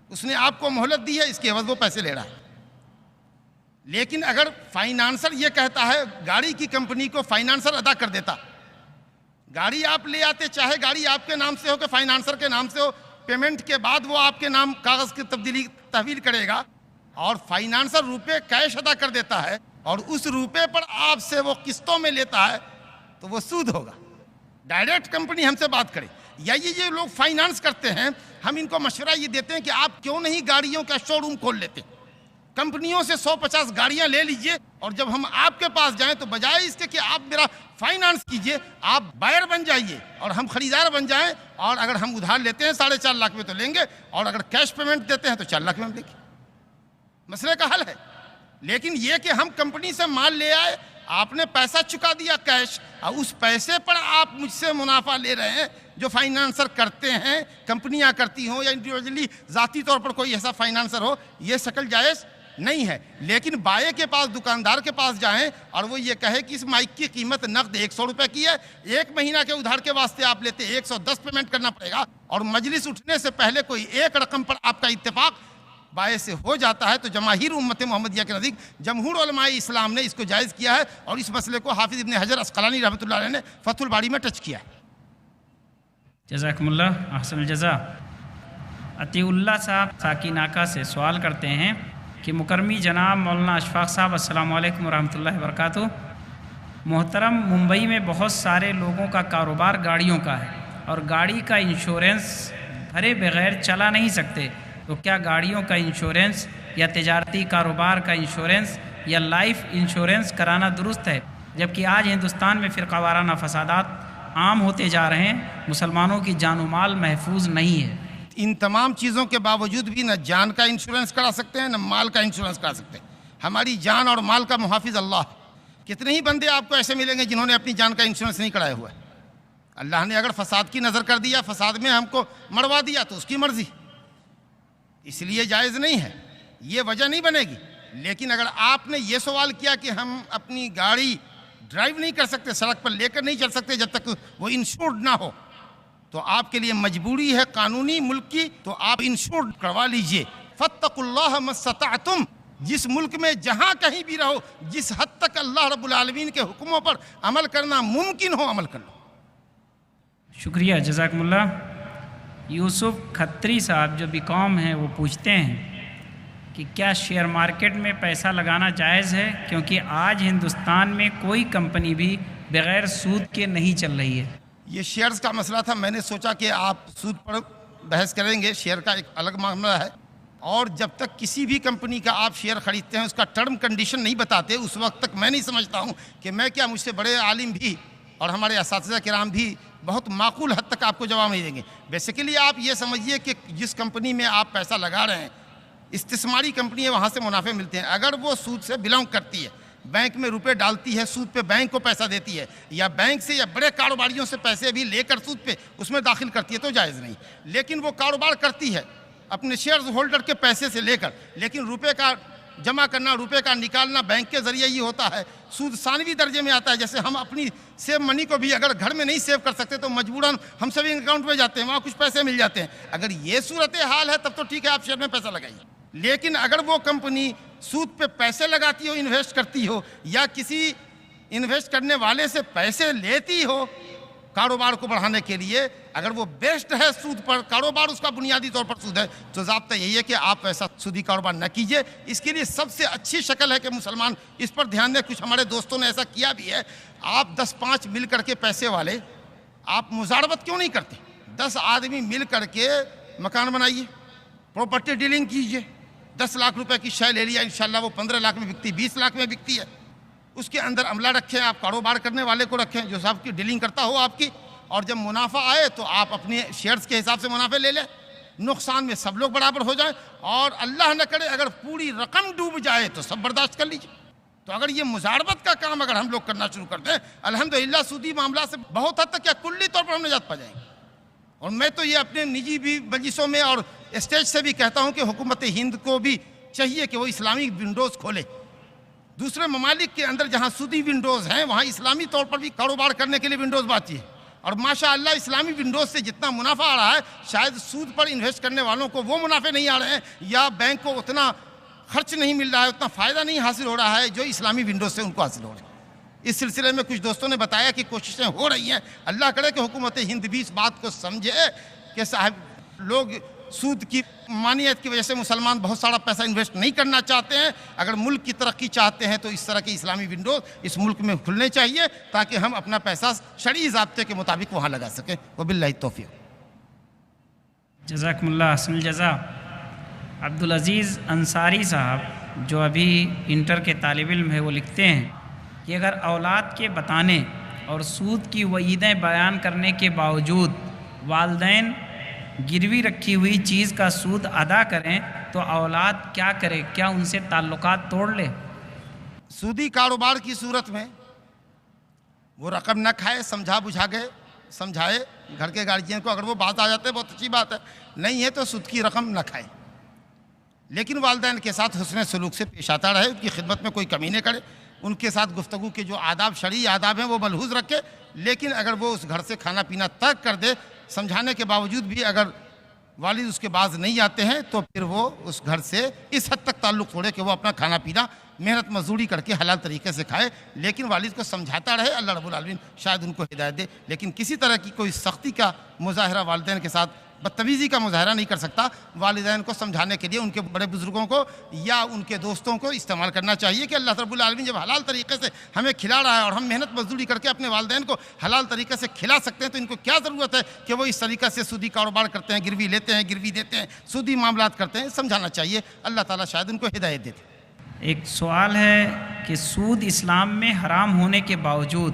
اس نے آپ کو مہلت دی ہے، اس کے عوض وہ پیسے لے رہا ہے. لیکن اگر فائنانسر یہ کہتا ہے، گاڑی کی کمپنی کو فائنانسر ادا کر دیتا، گاڑی آپ لے آتے، چاہے گاڑی آپ کے نام سے ہو کہ فائنانسر کے نام سے ہو، پیمنٹ کے بعد وہ آپ کے نام کاغذ کی تحویل کرے گا، اور فائنانسر روپے کیش ادا کر دیتا ہے اور اس روپے پر آپ سے وہ قسطوں میں لیتا ہے، تو وہ سود ہوگا. ڈائریکٹ کمپنی ہم سے بات کرے، یا یہ لوگ فائنانس کرتے ہیں، ہم ان کو مشورہ یہ دیتے ہیں کہ آپ کیوں نہیں گاڑیوں کا شو روم کھول لیتے، کمپنیوں سے 150 گاڑیاں لے لیجئے، اور جب ہم آپ کے پاس جائیں تو بجائے اس کے کہ آپ میرا فائنانس کیجئے، آپ بائر بن جائیے اور ہم خریدار بن جائیں. اور اگر ہم ادھار لیتے ہیں 4.5 لاکھ میں تو لیں گے، اور اگر کیش پیمنٹ دیتے ہیں تو 4 لاکھ میں ہم لیں گے. مسئلے کا حل ہے. لیکن یہ کہ ہم کمپنی سے مال لے آئے، آپ نے پیسہ چکا دیا کیش، اور اس پیسے پر آپ مجھ سے منافع لے رہے ہیں، جو فائنانسر کرتے ہیں، کمپنیاں کرتی ہوں یا انڈیویجولی ذاتی طور پر کوئی ایسا فائنانسر ہو، یہ شکل جائز نہیں ہے. لیکن بائے کے پاس، دکاندار کے پاس جائیں اور وہ یہ کہے کہ اس مائک کی قیمت نقد 100 روپے کی ہے، 1 مہینہ کے ادھار کے واسطے آپ لیتے 110 پیمنٹ کرنا پڑے گا، اور مجلس اٹھنے سے پہلے کوئی ایک رقم پر آپ کا اتفاق بائے سے ہو جاتا ہے، تو جماہیر امت محمدیہ کے نزدیک جمہور علماء اسلام نے اس کو جائز کیا ہے، اور اس مسئلے کو حافظ ابن حجر عسقلانی رحمۃ اللہ علیہ نے فتح الباری میں ٹچ کیا ہے. جزاکم اللہ، احسن الجزا. عطیہ اللہ صاحب ساکی ناکا سے سوال کرتے ہیں کہ مکرمی جناب مولانا اشفاق صاحب السلام علیکم ورحمۃ اللہ وبرکاتہ. محترم، ممبئی میں بہت سارے لوگوں کا کاروبار گاڑیوں کا ہے، اور گاڑی کا انشورنس بھرے بغیر چلا نہیں سکتے، تو کیا گاڑیوں کا انشورنس یا تجارتی کاروبار کا انشورنس یا لائف انشورنس کرانا درست ہے؟ جبکہ آج ہندوستان میں فرقہ وارانہ فسادات عام ہوتے جا رہے ہیں، مسلمانوں کی جان و مال محفوظ نہیں ہے. ان تمام چیزوں کے باوجود بھی نہ جان کا انشورنس کرا سکتے ہیں، نہ مال کا انشورنس کرا سکتے ہیں. ہماری جان اور مال کا محافظ اللہ ہے. کتنے ہی بندے آپ کو ایسے ملیں گے جنہوں نے اپنی جان کا انشورنس نہیں کرایا ہوا ہے. اللہ نے اگر فساد کی نظر کر دیا، فساد میں ہم کو مروا دیا، تو اس کی مرضی، اس لیے جائز نہیں ہے، یہ وجہ نہیں بنے گی. لیکن اگر آپ نے یہ سوال کیا کہ ہم اپنی گاڑی ڈرائیو نہیں کر سکتے، سڑک پر لے کر نہیں چل سکتے جب تک وہ انشورڈ نہ ہو، تو آپ کے لیے مجبوری ہے قانونی ملک کی، تو آپ انشورڈ کروا لیجئے. فاتقوا اللہ ما استطعتم. جس ملک میں جہاں کہیں بھی رہو، جس حد تک اللہ رب العالمین کے حکموں پر عمل کرنا ممکن ہو، عمل کر لو. شکریہ، جزاکم اللہ. یوسف کھتری صاحب جو بیکام ہیں، وہ پوچھتے ہیں کہ کیا شیئر مارکیٹ میں پیسہ لگانا جائز ہے؟ کیونکہ آج ہندوستان میں کوئی کمپنی بھی بغیر سود کے نہیں چل رہی ہے. یہ شیئرز کا مسئلہ تھا، میں نے سوچا کہ آپ سود پر بحث کریں گے، شیئر کا ایک الگ معاملہ ہے، اور جب تک کسی بھی کمپنی کا آپ شیئر خریدتے ہیں اس کا ٹرم کنڈیشن نہیں بتاتے، اس وقت تک میں نہیں سمجھتا ہوں کہ میں کیا، مجھ سے بڑے عالم بھی اور ہمارے اساتذہ کرام بھی بہت معقول حد تک آپ کو جواب نہیں دیں گے۔ بیسیکلی آپ یہ سمجھیے کہ جس کمپنی میں آپ پیسہ لگا رہے ہیں استثماری کمپنی ہے، وہاں سے منافع ملتے ہیں، اگر وہ سود سے بلانگ کرتی ہے، بینک میں روپے ڈالتی ہے، سود پہ بینک کو پیسہ دیتی ہے، یا بینک سے یا بڑے کاروباریوں سے پیسے بھی لے کر سود پہ اس میں داخل کرتی ہے تو جائز نہیں، لیکن وہ کاروبار کرتی ہے اپنے شیئرز ہولڈر کے پیسے سے لے کر، لیکن روپے کا جمع کرنا، روپے کا نکالنا بینک کے ذریعے ہی ہوتا ہے، سود ثانوی درجے میں آتا ہے۔ جیسے ہم اپنی سیو منی کو بھی اگر گھر میں نہیں سیو کر سکتے تو مجبوراً ہم سیونگ اکاؤنٹ میں جاتے ہیں، وہاں کچھ پیسے مل جاتے ہیں۔ اگر یہ صورتحال ہے تب تو ٹھیک ہے، آپ شیئر میں پیسہ لگائیے، لیکن اگر وہ کمپنی سود پہ پیسے لگاتی ہو، انویسٹ کرتی ہو، یا کسی انویسٹ کرنے والے سے پیسے لیتی ہو کاروبار کو بڑھانے کے لیے، اگر وہ بیسڈ ہے سود پر، کاروبار اس کا بنیادی طور پر سود ہے، تو ضابطہ یہی ہے کہ آپ ایسا سودی کاروبار نہ کیجئے۔ اس کے لیے سب سے اچھی شکل ہے کہ مسلمان اس پر دھیان دیں۔ کچھ ہمارے دوستوں نے ایسا کیا بھی ہے، آپ 10-5 مل کر کے پیسے والے، آپ مزاربت کیوں نہیں کرتے؟ 10 آدمی مل کر کے مکان بنائیے، پراپرٹی ڈیلنگ کیجئے، 10 لاکھ روپے کی شے لے لیا، انشاءاللہ وہ 15 لاکھ میں بکتی، 20 لاکھ میں بکتی ہے، اس کے اندر عملہ رکھیں، آپ کاروبار کرنے والے کو رکھیں جو صاحب کی ڈیلنگ کرتا ہو آپ کی، اور جب منافع آئے تو آپ اپنے شیئرز کے حساب سے منافع لے لیں، نقصان میں سب لوگ برابر ہو جائیں، اور اللہ نہ کرے اگر پوری رقم ڈوب جائے تو سب برداشت کر لیجیے۔ تو اگر یہ مزاربت کا کام اگر ہم لوگ کرنا شروع کر دیں، الحمدللہ سودی معاملات سے بہت حد تک یا کلی طور پر ہم نجات پا جائیں گے۔ اور میں تو یہ اپنے نجی بھی مجلسوں میں اور اسٹیج سے بھی کہتا ہوں کہ حکومت ہند کو بھی چاہیے کہ وہ اسلامی ونڈوز کھولے، دوسرے ممالک کے اندر جہاں سودی ونڈوز ہیں وہاں اسلامی طور پر بھی کاروبار کرنے کے لیے ونڈوز بانٹی ہے، اور ماشاءاللہ اسلامی ونڈوز سے جتنا منافع آ رہا ہے شاید سود پر انویسٹ کرنے والوں کو وہ منافع نہیں آ رہے ہیں، یا بینک کو اتنا خرچ نہیں مل رہا ہے، اتنا فائدہ نہیں حاصل ہو رہا ہے جو اسلامی ونڈوز سے ان کو حاصل ہو رہا ہے۔ اس سلسلے میں کچھ دوستوں نے بتایا کہ کوششیں ہو رہی ہیں، اللہ کرے کہ حکومت ہند بھی اس بات کو سمجھے کہ صاحب لوگ سود کی مانیت کی وجہ سے مسلمان بہت سارا پیسہ انویسٹ نہیں کرنا چاہتے ہیں، اگر ملک کی ترقی چاہتے ہیں تو اس طرح کے اسلامی ونڈوز اس ملک میں کھلنے چاہیے تاکہ ہم اپنا پیسہ شرعی ضابطے کے مطابق وہاں لگا سکیں۔ وباللہ التوفیق۔ جزاکم اللہ حسن الجزا۔ عبدالعزیز انصاری صاحب جو ابھی انٹر کے طالب علم ہے، وہ لکھتے ہیں کہ اگر اولاد کے بتانے اور سود کی وعیدیں بیان کرنے کے باوجود والدین گروی رکھی ہوئی چیز کا سود ادا کریں تو اولاد کیا کرے؟ کیا ان سے تعلقات توڑ لے؟ سودی کاروبار کی صورت میں وہ رقم نہ کھائے، سمجھا بجھا گئے، سمجھائے گھر کے گارجین کو، اگر وہ بات آ جاتے ہیں بہت اچھی بات ہے، نہیں ہے تو سود کی رقم نہ کھائے، لیکن والدین کے ساتھ حسن سلوک سے پیش آتا رہے، ان کی خدمت میں کوئی کمی نہ کرے، ان کے ساتھ گفتگو کے جو آداب شرعی آداب ہیں وہ ملحوظ رکھے، لیکن اگر وہ اس گھر سے کھانا پینا ترک کر دے، سمجھانے کے باوجود بھی اگر والد اس کے باز نہیں آتے ہیں تو پھر وہ اس گھر سے اس حد تک تعلق توڑے کہ وہ اپنا کھانا پینا محنت مزدوری کر کے حلال طریقے سے کھائے، لیکن والد کو سمجھاتا رہے، اللہ رب العالمین شاید ان کو ہدایت دے، لیکن کسی طرح کی کوئی سختی کا مظاہرہ والدین کے ساتھ، بدتمیزی کا مظاہرہ نہیں کر سکتا۔ والدین کو سمجھانے کے لیے ان کے بڑے بزرگوں کو یا ان کے دوستوں کو استعمال کرنا چاہیے کہ اللہ رب العالمین جب حلال طریقے سے ہمیں کھلا رہا ہے اور ہم محنت مزدوری کر کے اپنے والدین کو حلال طریقے سے کھلا سکتے ہیں تو ان کو کیا ضرورت ہے کہ وہ اس طریقے سے سودی کاروبار کرتے ہیں، گروی لیتے ہیں، گروی دیتے ہیں، سودی معاملات کرتے ہیں، سمجھانا چاہیے، اللہ تعالیٰ شاید ان کو ہدایت دیتے۔ ایک سوال ہے کہ سود اسلام میں حرام ہونے کے باوجود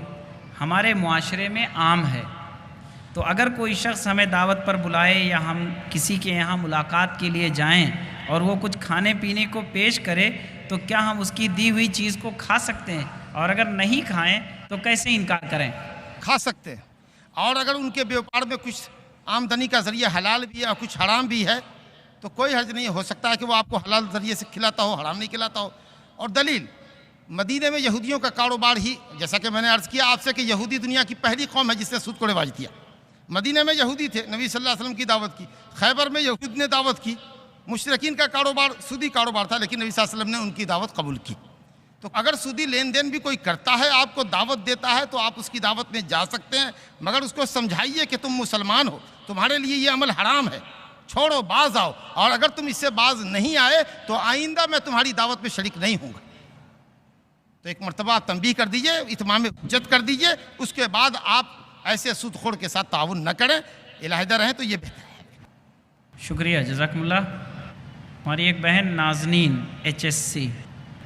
ہمارے معاشرے میں عام ہے، تو اگر کوئی شخص ہمیں دعوت پر بلائے یا ہم کسی کے یہاں ملاقات کے لیے جائیں اور وہ کچھ کھانے پینے کو پیش کرے تو کیا ہم اس کی دی ہوئی چیز کو کھا سکتے ہیں؟ اور اگر نہیں کھائیں تو کیسے انکار کریں؟ کھا سکتے ہیں، اور اگر ان کے بیوپار میں کچھ آمدنی کا ذریعہ حلال بھی ہے اور کچھ حرام بھی ہے تو کوئی حرج نہیں، ہو سکتا ہے کہ وہ آپ کو حلال ذریعے سے کھلاتا ہو، حرام نہیں کھلاتا ہو۔ اور دلیل مدینے میں یہودیوں کا کاروبار ہی، جیسا کہ میں نے عرض کیا آپ سے کہ یہودی دنیا کی پہلی قوم ہے جس نے سود کو رواج دیا۔ مدینہ میں یہودی تھے، نبی صلی اللہ علیہ وسلم کی دعوت کی، خیبر میں یہود نے دعوت کی، مشرکین کا کاروبار سودی کاروبار تھا لیکن نبی صلی اللہ علیہ وسلم نے ان کی دعوت قبول کی۔ تو اگر سودی لین دین بھی کوئی کرتا ہے، آپ کو دعوت دیتا ہے تو آپ اس کی دعوت میں جا سکتے ہیں، مگر اس کو سمجھائیے کہ تم مسلمان ہو، تمہارے لیے یہ عمل حرام ہے، چھوڑو، باز آؤ، اور اگر تم اس سے باز نہیں آئے تو آئندہ میں تمہاری دعوت میں شریک نہیں ہوں گا۔ تو ایک مرتبہ تنبیہ کر دیجئے، اتمام حجت کر دیجئے، اس کے بعد آپ ایسے سود خور کے ساتھ تعاون نہ کریں، علیحدہ رہیں تو یہ بہتر ہے۔ شکریہ، جزاکم اللہ۔ ہماری ایک بہن نازنین HSC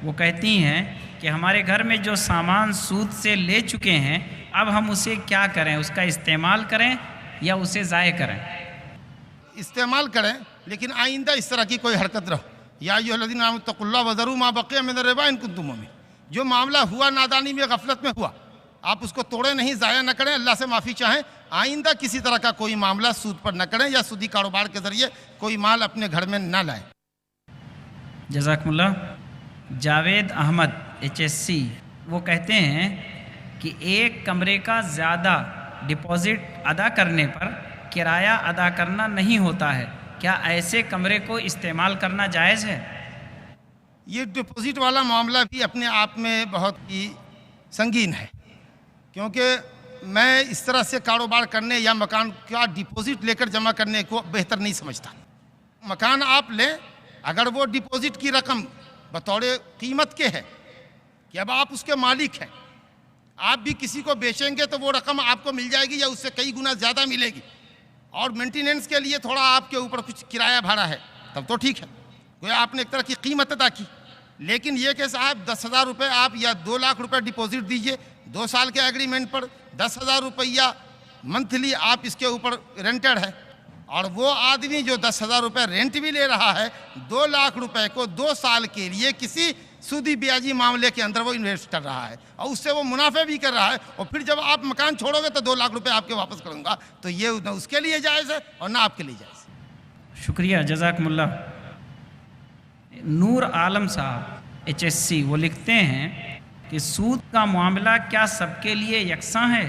وہ کہتی ہیں کہ ہمارے گھر میں جو سامان سود سے لے چکے ہیں اب ہم اسے کیا کریں، اس کا استعمال کریں یا اسے ضائع کریں؟ استعمال کریں، لیکن آئندہ اس طرح کی کوئی حرکت رہو۔ یا ایھا الذین آمنوا اتقوا اللہ وذروا ما بقی من الربا ان کنتم مؤمنین۔ جو معاملہ ہوا نادانی میں، غفلت میں ہوا، آپ اس کو توڑیں نہیں، ضائع نہ کریں، اللہ سے معافی چاہیں، آئندہ کسی طرح کا کوئی معاملہ سود پر نہ کریں یا سودی کاروبار کے ذریعے کوئی مال اپنے گھر میں نہ لائیں۔ جزاکم اللہ۔ جاوید احمد HSC وہ کہتے ہیں کہ ایک کمرے کا زیادہ ڈپازٹ ادا کرنے پر کرایہ ادا کرنا نہیں ہوتا ہے، کیا ایسے کمرے کو استعمال کرنا جائز ہے؟ یہ ڈپازٹ والا معاملہ بھی اپنے آپ میں بہت ہی سنگین ہے، کیونکہ میں اس طرح سے کاروبار کرنے یا مکان کا ڈپازٹ لے کر جمع کرنے کو بہتر نہیں سمجھتا۔ مکان آپ لیں، اگر وہ ڈپازٹ کی رقم بطور قیمت کے ہے کہ اب آپ اس کے مالک ہیں، آپ بھی کسی کو بیچیں گے تو وہ رقم آپ کو مل جائے گی یا اس سے کئی گنا زیادہ ملے گی، اور مینٹیننس کے لیے تھوڑا آپ کے اوپر کچھ کرایہ بھاڑا ہے، تب تو ٹھیک ہے، کوئی آپ نے ایک طرح کی قیمت ادا کی۔ لیکن یہ کہ صاحب 10,000 روپے آپ یا 2 لاکھ روپے ڈپازٹ دیجئے 2 سال کے ایگریمنٹ پر، 10,000 روپیہ منتھلی آپ اس کے اوپر رینٹڈ ہے، اور وہ آدمی جو 10,000 روپے رینٹ بھی لے رہا ہے 2 لاکھ روپے کو 2 سال کے لیے کسی سودی بیاجی معاملے کے اندر وہ انویسٹ کر رہا ہے، اور اس سے وہ منافع بھی کر رہا ہے، اور پھر جب آپ مکان چھوڑو گے تو 2 لاکھ روپے آپ کے واپس کروں گا، تو یہ نہ اس کے لیے جائز ہے اور نہ آپ کے لیے جائز ہے۔ شکریہ، جزاکم اللہ۔ نور عالم صاحب HSC وہ لکھتے ہیں کہ سود کا معاملہ کیا سب کے لیے یکساں ہے،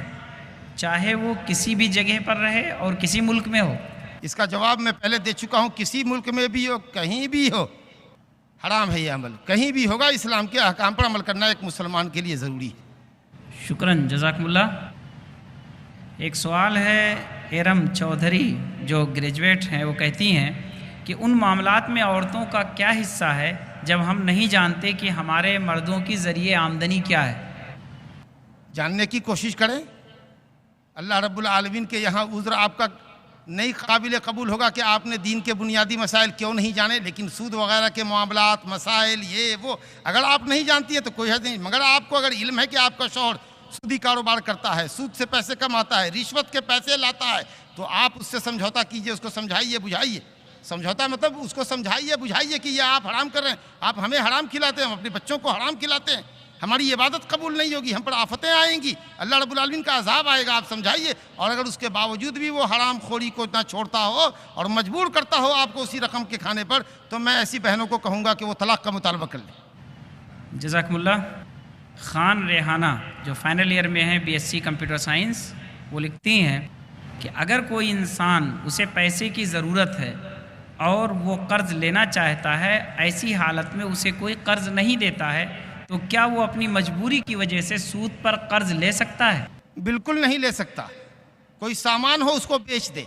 چاہے وہ کسی بھی جگہ پر رہے اور کسی ملک میں ہو؟ اس کا جواب میں پہلے دے چکا ہوں، کسی ملک میں بھی ہو، کہیں بھی ہو، حرام ہے یہ عمل، کہیں بھی ہوگا، اسلام کے احکام پر عمل کرنا ایک مسلمان کے لیے ضروری ہے۔ شکراً، جزاکم اللہ۔ ایک سوال ہے ارم چودھری جو گریجویٹ ہیں، وہ کہتی ہیں کہ ان معاملات میں عورتوں کا کیا حصہ ہے جب ہم نہیں جانتے کہ ہمارے مردوں کی ذریعہ آمدنی کیا ہے؟ جاننے کی کوشش کریں، اللہ رب العالمین کے یہاں عذر آپ کا نہیں قابل قبول ہوگا کہ آپ نے دین کے بنیادی مسائل کیوں نہیں جانے، لیکن سود وغیرہ کے معاملات، مسائل، یہ وہ اگر آپ نہیں جانتی ہے تو کوئی حد نہیں، مگر آپ کو اگر علم ہے کہ آپ کا شوہر سودی کاروبار کرتا ہے، سود سے پیسے کماتا ہے، رشوت کے پیسے لاتا ہے، تو آپ اس سے سمجھوتا کیجئے، اس کو سمجھائیے بجھائیے۔ سمجھوتا مطلب اس کو سمجھائیے بجھائیے کہ یہ آپ حرام کر رہے ہیں، آپ ہمیں حرام کھلاتے ہیں، ہم اپنے بچوں کو حرام کھلاتے ہیں، ہماری عبادت قبول نہیں ہوگی، ہم پر آفتیں آئیں گی، اللہ رب العالمین کا عذاب آئے گا، آپ سمجھائیے۔ اور اگر اس کے باوجود بھی وہ حرام خوری کو نہ چھوڑتا ہو اور مجبور کرتا ہو آپ کو اسی رقم کے کھانے پر، تو میں ایسی بہنوں کو کہوں گا کہ وہ طلاق کا مطالبہ کر لیں۔ جزاکم اللہ۔ خان ریحانہ جو فائنل ایئر میں ہیں BSc کمپیوٹر سائنس، وہ لکھتی ہیں کہ اگر کوئی انسان اسے پیسے کی ضرورت ہے اور وہ قرض لینا چاہتا ہے، ایسی حالت میں اسے کوئی قرض نہیں دیتا ہے، تو کیا وہ اپنی مجبوری کی وجہ سے سود پر قرض لے سکتا ہے؟ بالکل نہیں لے سکتا۔ کوئی سامان ہو اس کو بیچ دے،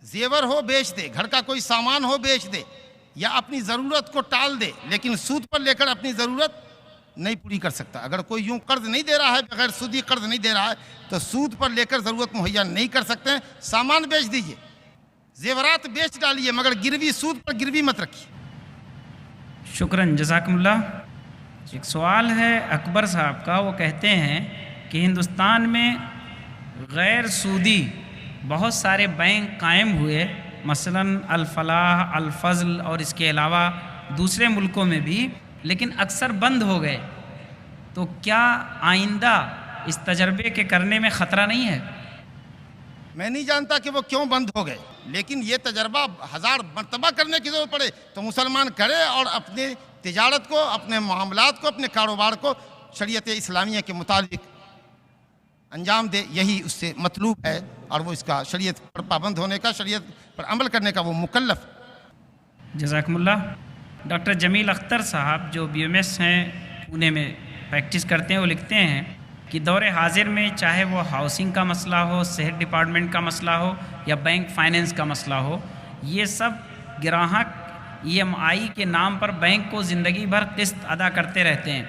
زیور ہو بیچ دے، گھر کا کوئی سامان ہو بیچ دے، یا اپنی ضرورت کو ٹال دے، لیکن سود پر لے کر اپنی ضرورت نہیں پوری کر سکتا۔ اگر کوئی یوں قرض نہیں دے رہا ہے، بغیر سودی قرض نہیں دے رہا ہے، تو سود پر لے کر ضرورت مہیا نہیں کر سکتے ہیں۔ سامان بیچ دیجئے، زیورات بیچ ڈالیے، مگر گروی سود پر گروی مت رکھیے۔ شکراً، جزاکم اللہ۔ ایک سوال ہے اکبر صاحب کا، وہ کہتے ہیں کہ ہندوستان میں غیر سودی بہت سارے بینک قائم ہوئے، مثلاً الفلاح، الفضل اور اس کے علاوہ دوسرے ملکوں میں بھی، لیکن اکثر بند ہو گئے، تو کیا آئندہ اس تجربے کے کرنے میں خطرہ نہیں ہے؟ میں نہیں جانتا کہ وہ کیوں بند ہو گئے، لیکن یہ تجربہ 1000 مرتبہ کرنے کی ضرورت پڑے تو مسلمان کرے اور اپنے تجارت کو، اپنے معاملات کو، اپنے کاروبار کو شریعت اسلامیہ کے مطابق انجام دے، یہی اس سے مطلوب ہے، اور وہ اس کا شریعت پر پابند ہونے کا، شریعت پر عمل کرنے کا وہ مکلف۔ جزاکم اللہ۔ ڈاکٹر جمیل اختر صاحب جو BMS ہیں، پونے میں پریکٹس کرتے ہیں، وہ لکھتے ہیں کہ دور حاضر میں چاہے وہ ہاؤسنگ کا مسئلہ ہو، صحت ڈپارٹمنٹ کا مسئلہ ہو یا بینک فائننس کا مسئلہ ہو، یہ سب گراہک EMI کے نام پر بینک کو زندگی بھر قسط ادا کرتے رہتے ہیں۔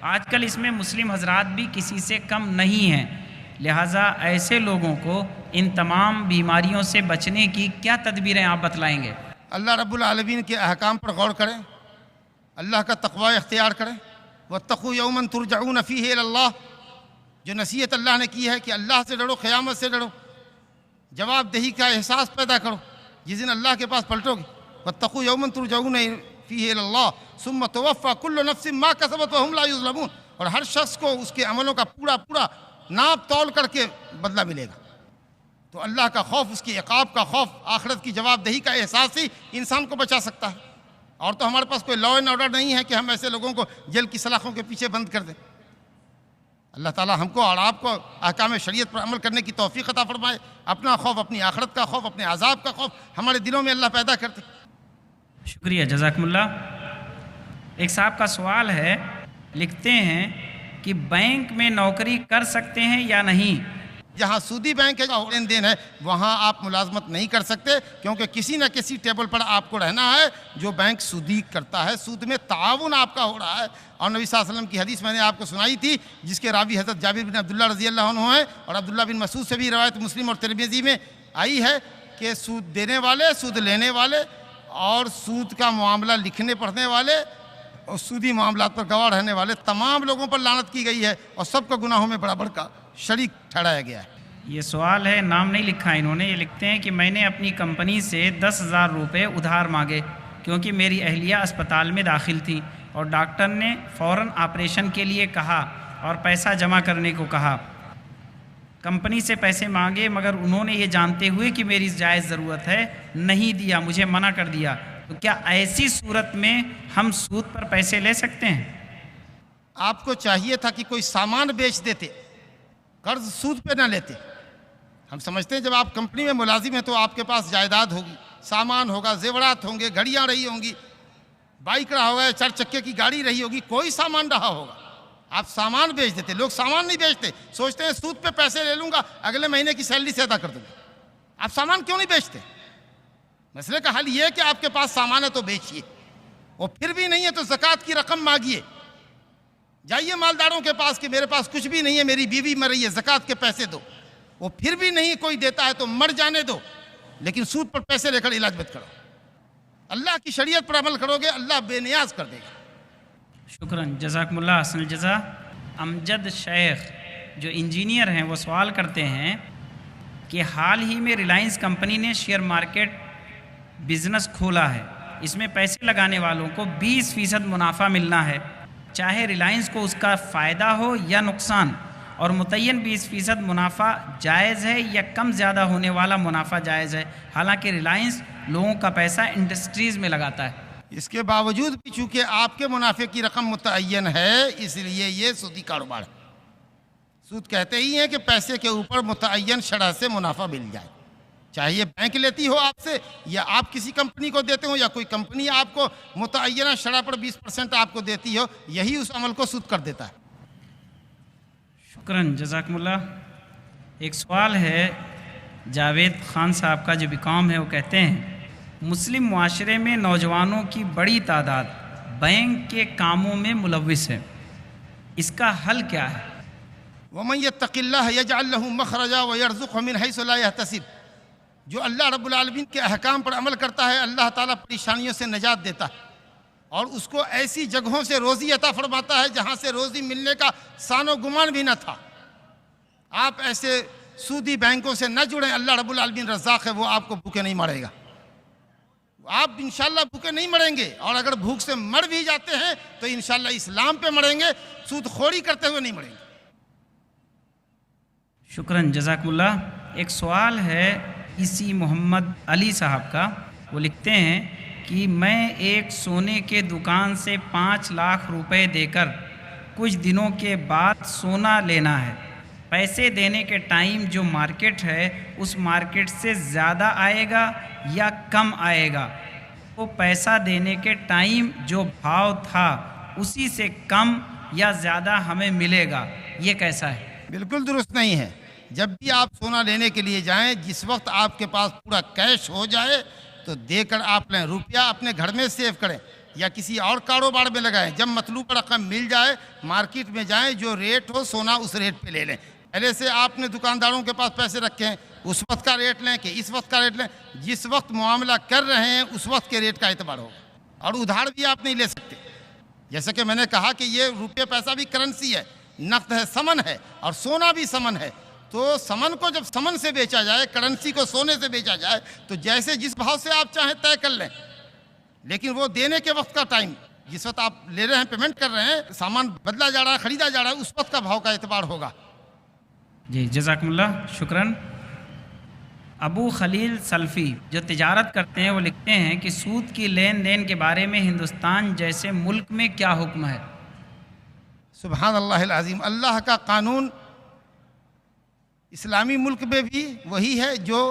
آج کل اس میں مسلم حضرات بھی کسی سے کم نہیں ہیں، لہٰذا ایسے لوگوں کو ان تمام بیماریوں سے بچنے کی کیا تدبیریں آپ بتلائیں گے؟ اللہ رب العالمین کے احکام پر غور کریں، اللہ کا تقوی اختیار کریں۔ واتقوا یوما ترجعون فیہ الی اللہ، جو نصیحت اللہ نے کی ہے کہ اللہ سے ڈرو، قیامت سے ڈرو، جواب دہی کا احساس پیدا کرو جس دن اللہ کے پاس پلٹو گے۔ واتقوا یوما ترجعون فیہ الی اللہ ثم توفی کل نفس ما کسبت وہم لا یظلمون، اور ہر شخص کو اس کے عملوں کا پورا ناپ تول کر کے بدلہ ملے گا۔ تو اللہ کا خوف، اس کی عقاب کا خوف، آخرت کی جواب دہی کا احساس ہی انسان کو بچا سکتا ہے۔ اور تو ہمارے پاس کوئی لا اینڈ آرڈر نہیں ہے کہ ہم ایسے لوگوں کو جیل کی سلاخوں کے پیچھے بند کر دیں۔ اللہ تعالیٰ ہم کو اور آپ کو احکام شریعت پر عمل کرنے کی توفیق عطا فرمائے۔ اپنا خوف، اپنی آخرت کا خوف، اپنے عذاب کا خوف ہمارے دلوں میں اللہ پیدا کرتے۔ شکریہ، جزاکم اللہ۔ ایک صاحب کا سوال ہے، لکھتے ہیں کہ بینک میں نوکری کر سکتے ہیں یا نہیں؟ جہاں سودی بینک ہے، لین دین ہے، وہاں آپ ملازمت نہیں کر سکتے، کیونکہ کسی نہ کسی ٹیبل پر آپ کو رہنا ہے جو بینک سودی کرتا ہے، سود میں تعاون آپ کا ہو رہا ہے۔ اور نبی صلی اللہ علیہ وسلم کی حدیث میں نے آپ کو سنائی تھی، جس کے راوی حضرت جابر بن عبداللہ رضی اللہ عنہ ہیں، اور عبداللہ بن مسعود سے بھی روایت مسلم اور ترمذی میں آئی ہے کہ سود دینے والے، سود لینے والے اور سود کا معاملہ لکھنے پڑھنے والے اور سودی معاملات پر گواہ رہنے والے تمام لوگوں پر لعنت کی گئی ہے، اور سب کو گناہوں میں برابر کا شریک ٹھہرایا گیا ہے۔ یہ سوال ہے، نام نہیں لکھا انہوں نے، یہ لکھتے ہیں کہ میں نے اپنی کمپنی سے 10,000 روپے ادھار مانگے کیونکہ میری اہلیہ اسپتال میں داخل تھی اور ڈاکٹر نے فوراً آپریشن کے لیے کہا اور پیسہ جمع کرنے کو کہا۔ کمپنی سے پیسے مانگے مگر انہوں نے یہ جانتے ہوئے کہ میری جائز ضرورت ہے نہیں دیا، مجھے منع کر دیا۔ تو کیا ایسی صورت میں ہم سود پر پیسے لے سکتے ہیں؟ آپ کو چاہیے تھا کہ کوئی سامان بیچ دیتے، قرض سود پہ نہ لیتے۔ ہم سمجھتے ہیں جب آپ کمپنی میں ملازم ہیں تو آپ کے پاس جائیداد ہوگی، سامان ہوگا، زیورات ہوں گے، گھڑیاں رہی ہوں گی، بائک رہا ہوگا، 4 چکے کی گاڑی رہی ہوگی، کوئی سامان رہا ہوگا، آپ سامان بیچ دیتے۔ لوگ سامان نہیں بیچتے، سوچتے ہیں سود پہ پیسے لے لوں گا، اگلے مہینے کی سیلری سے ادا کر دوں گا۔ آپ سامان کیوں نہیں بیچتے؟ مسئلے کا حل یہ ہے کہ آپ کے پاس سامان ہے تو بیچیے، اور پھر بھی نہیں ہے تو زکوٰۃ کی رقم مانگیے۔ جائیے مالداروں کے پاس کہ میرے پاس کچھ بھی نہیں ہے، میری بیوی مر رہی ہے، زکوٰۃ کے پیسے دو۔ وہ پھر بھی نہیں کوئی دیتا ہے تو مر جانے دو، لیکن سود پر پیسے لے کر علاج مت کرو۔ اللہ کی شریعت پر عمل کرو گے، اللہ بے نیاز کر دے گا۔ شکراً، جزاکم اللہ، حسن الجزا۔ امجد شیخ جو انجینئر ہیں وہ سوال کرتے ہیں کہ حال ہی میں ریلائنس کمپنی نے شیئر مارکیٹ بزنس کھولا ہے، اس میں پیسے لگانے والوں کو 20% منافع ملنا ہے، چاہے ریلائنس کو اس کا فائدہ ہو یا نقصان، اور متعین 20% منافع جائز ہے یا کم زیادہ ہونے والا منافع جائز ہے، حالانکہ ریلائنس لوگوں کا پیسہ انڈسٹریز میں لگاتا ہے۔ اس کے باوجود بھی چونکہ آپ کے منافع کی رقم متعین ہے، اس لیے یہ سودی کاروبار ہے۔ سود کہتے ہی ہیں کہ پیسے کے اوپر متعین شرح سے منافع مل جائے، چاہے یہ بینک لیتی ہو آپ سے یا آپ کسی کمپنی کو دیتے ہو یا کوئی کمپنی آپ کو متعینہ شرح پر 20% آپ کو دیتی ہو، یہی اس عمل کو سود کر دیتا ہے۔ شکراً، جزاکم اللہ۔ ایک سوال ہے جاوید خان صاحب کا جو بیکام ہے، وہ کہتے ہیں مسلم معاشرے میں نوجوانوں کی بڑی تعداد بینک کے کاموں میں ملوث ہے، اس کا حل کیا ہے؟ وَمَن يَتَّقِ اللَّهَ يَجْعَل لَّهُ مَخْرَجًا وَيَرْزُقْهُ مِنْ حَيْثُ لَا يَحْتَسِبُ۔ جو اللہ رب العالمین کے احکام پر عمل کرتا ہے، اللہ تعالیٰ پریشانیوں سے نجات دیتا ہے اور اس کو ایسی جگہوں سے روزی عطا فرماتا ہے جہاں سے روزی ملنے کا سان و گمان بھی نہ تھا۔ آپ ایسے سودی بینکوں سے نہ جڑیں، اللہ رب العالمین رزاق ہے، وہ آپ کو بھوکے نہیں مارے گا، آپ انشاءاللہ بھوکے نہیں مریں گے، اور اگر بھوک سے مر بھی جاتے ہیں تو انشاءاللہ اسلام پہ مریں گے، سود خوری کرتے ہوئے نہیں مریں گے۔ شکراً، جزاکم اللہ۔ ایک سوال ہے اسی محمد علی صاحب کا، وہ لکھتے ہیں کہ میں ایک سونے کے دکان سے 5 لاکھ روپے دے کر کچھ دنوں کے بعد سونا لینا ہے، پیسے دینے کے ٹائم جو مارکیٹ ہے اس مارکیٹ سے زیادہ آئے گا یا کم آئے گا؟ وہ پیسہ دینے کے ٹائم جو بھاؤ تھا اسی سے کم یا زیادہ ہمیں ملے گا، یہ کیسا ہے؟ بالکل درست نہیں ہے۔ جب بھی آپ سونا لینے کے لیے جائیں، جس وقت آپ کے پاس پورا کیش ہو جائے تو دے کر آپ لیں، روپیہ اپنے گھر میں سیو کریں یا کسی اور کاروبار میں لگائیں۔ جب مطلوب رقم مل جائے مارکیٹ میں جائیں، جو ریٹ ہو سونا اس ریٹ پہ لے لیں، پہلے سے آپ نے دکانداروں کے پاس پیسے رکھے ہیں، اس وقت کا ریٹ لیں کہ اس وقت کا ریٹ لیں، جس وقت معاملہ کر رہے ہیں اس وقت کے ریٹ کا اعتبار ہوگا، اور ادھار بھی آپ نہیں لے سکتے۔ جیسے کہ میں نے کہا کہ یہ روپے پیسہ بھی کرنسی ہے، نقد ہے، سمن ہے، اور سونا بھی سمن ہے۔ تو سمن کو جب سمن سے بیچا جائے، کرنسی کو سونے سے بیچا جائے، تو جیسے جس بھاؤ سے آپ چاہیں طے کر لیں، لیکن وہ دینے کے وقت کا ٹائم، جس وقت آپ لے رہے ہیں، پیمنٹ کر رہے ہیں، سامان بدلا جا رہا ہے، خریدا جا رہا ہے، اس وقت کا بھاؤ کا اعتبار ہوگا۔ جی جزاکم اللہ، شکراً۔ ابو خلیل سلفی جو تجارت کرتے ہیں وہ لکھتے ہیں کہ سود کی لین دین کے بارے میں ہندوستان جیسے ملک میں کیا حکم ہے؟ سبحان اللہ العظیم، اللہ کا قانون اسلامی ملک میں بھی وہی ہے جو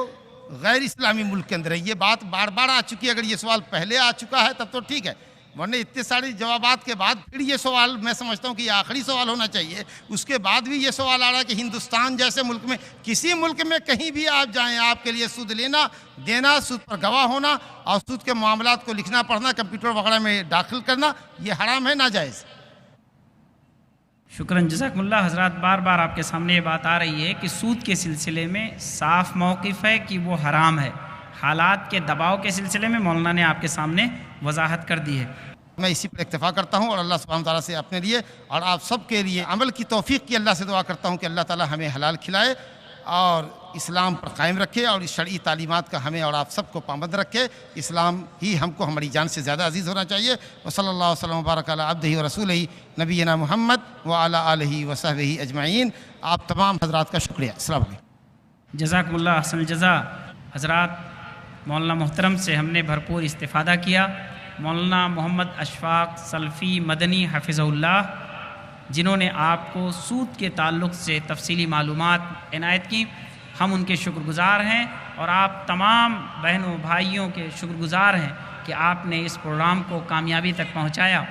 غیر اسلامی ملک کے اندر ہے۔ یہ بات بار بار آ چکی ہے، اگر یہ سوال پہلے آ چکا ہے تب تو ٹھیک ہے، ورنہ اتنے سارے جوابات کے بعد پھر یہ سوال، میں سمجھتا ہوں کہ یہ آخری سوال ہونا چاہیے۔ اس کے بعد بھی یہ سوال آ رہا ہے کہ ہندوستان جیسے ملک میں، کسی ملک میں کہیں بھی آپ جائیں، آپ کے لیے سود لینا دینا، سود پر گواہ ہونا، اور سود کے معاملات کو لکھنا پڑھنا، کمپیوٹر وغیرہ میں داخل کرنا، یہ حرام ہے، ناجائز۔ شکراً، جزاکم اللہ۔ حضرات، بار بار آپ کے سامنے یہ بات آ رہی ہے کہ سود کے سلسلے میں صاف موقف ہے کہ وہ حرام ہے۔ حالات کے دباؤ کے سلسلے میں مولانا نے آپ کے سامنے وضاحت کر دی ہے۔ میں اسی پر اکتفا کرتا ہوں، اور اللہ سبحانہ تعالیٰ سے اپنے لیے اور آپ سب کے لیے عمل کی توفیق کی اللہ سے دعا کرتا ہوں کہ اللہ تعالیٰ ہمیں حلال کھلائے اور اسلام پر قائم رکھے، اور اس شرعی تعلیمات کا ہمیں اور آپ سب کو پابند رکھے۔ اسلام ہی ہم کو ہماری جان سے زیادہ عزیز ہونا چاہیے۔ وصلی اللہ وسلم وبارک علی عبدہ ورسولہ نبینا محمد وعلی آلہ وصحبہ اجمعین۔ آپ تمام حضرات کا شکریہ۔ السلام علیکم۔ جزاکم اللہ احسن الجزا۔ حضرات، مولانا محترم سے ہم نے بھرپور استفادہ کیا۔ مولانا محمد اشفاق سلفی مدنی حفظہ اللہ، جنہوں نے آپ کو سود کے تعلق سے تفصیلی معلومات عنایت کی، ہم ان کے شکر گزار ہیں، اور آپ تمام بہنوں بھائیوں کے شکر گزار ہیں کہ آپ نے اس پروگرام کو کامیابی تک پہنچایا۔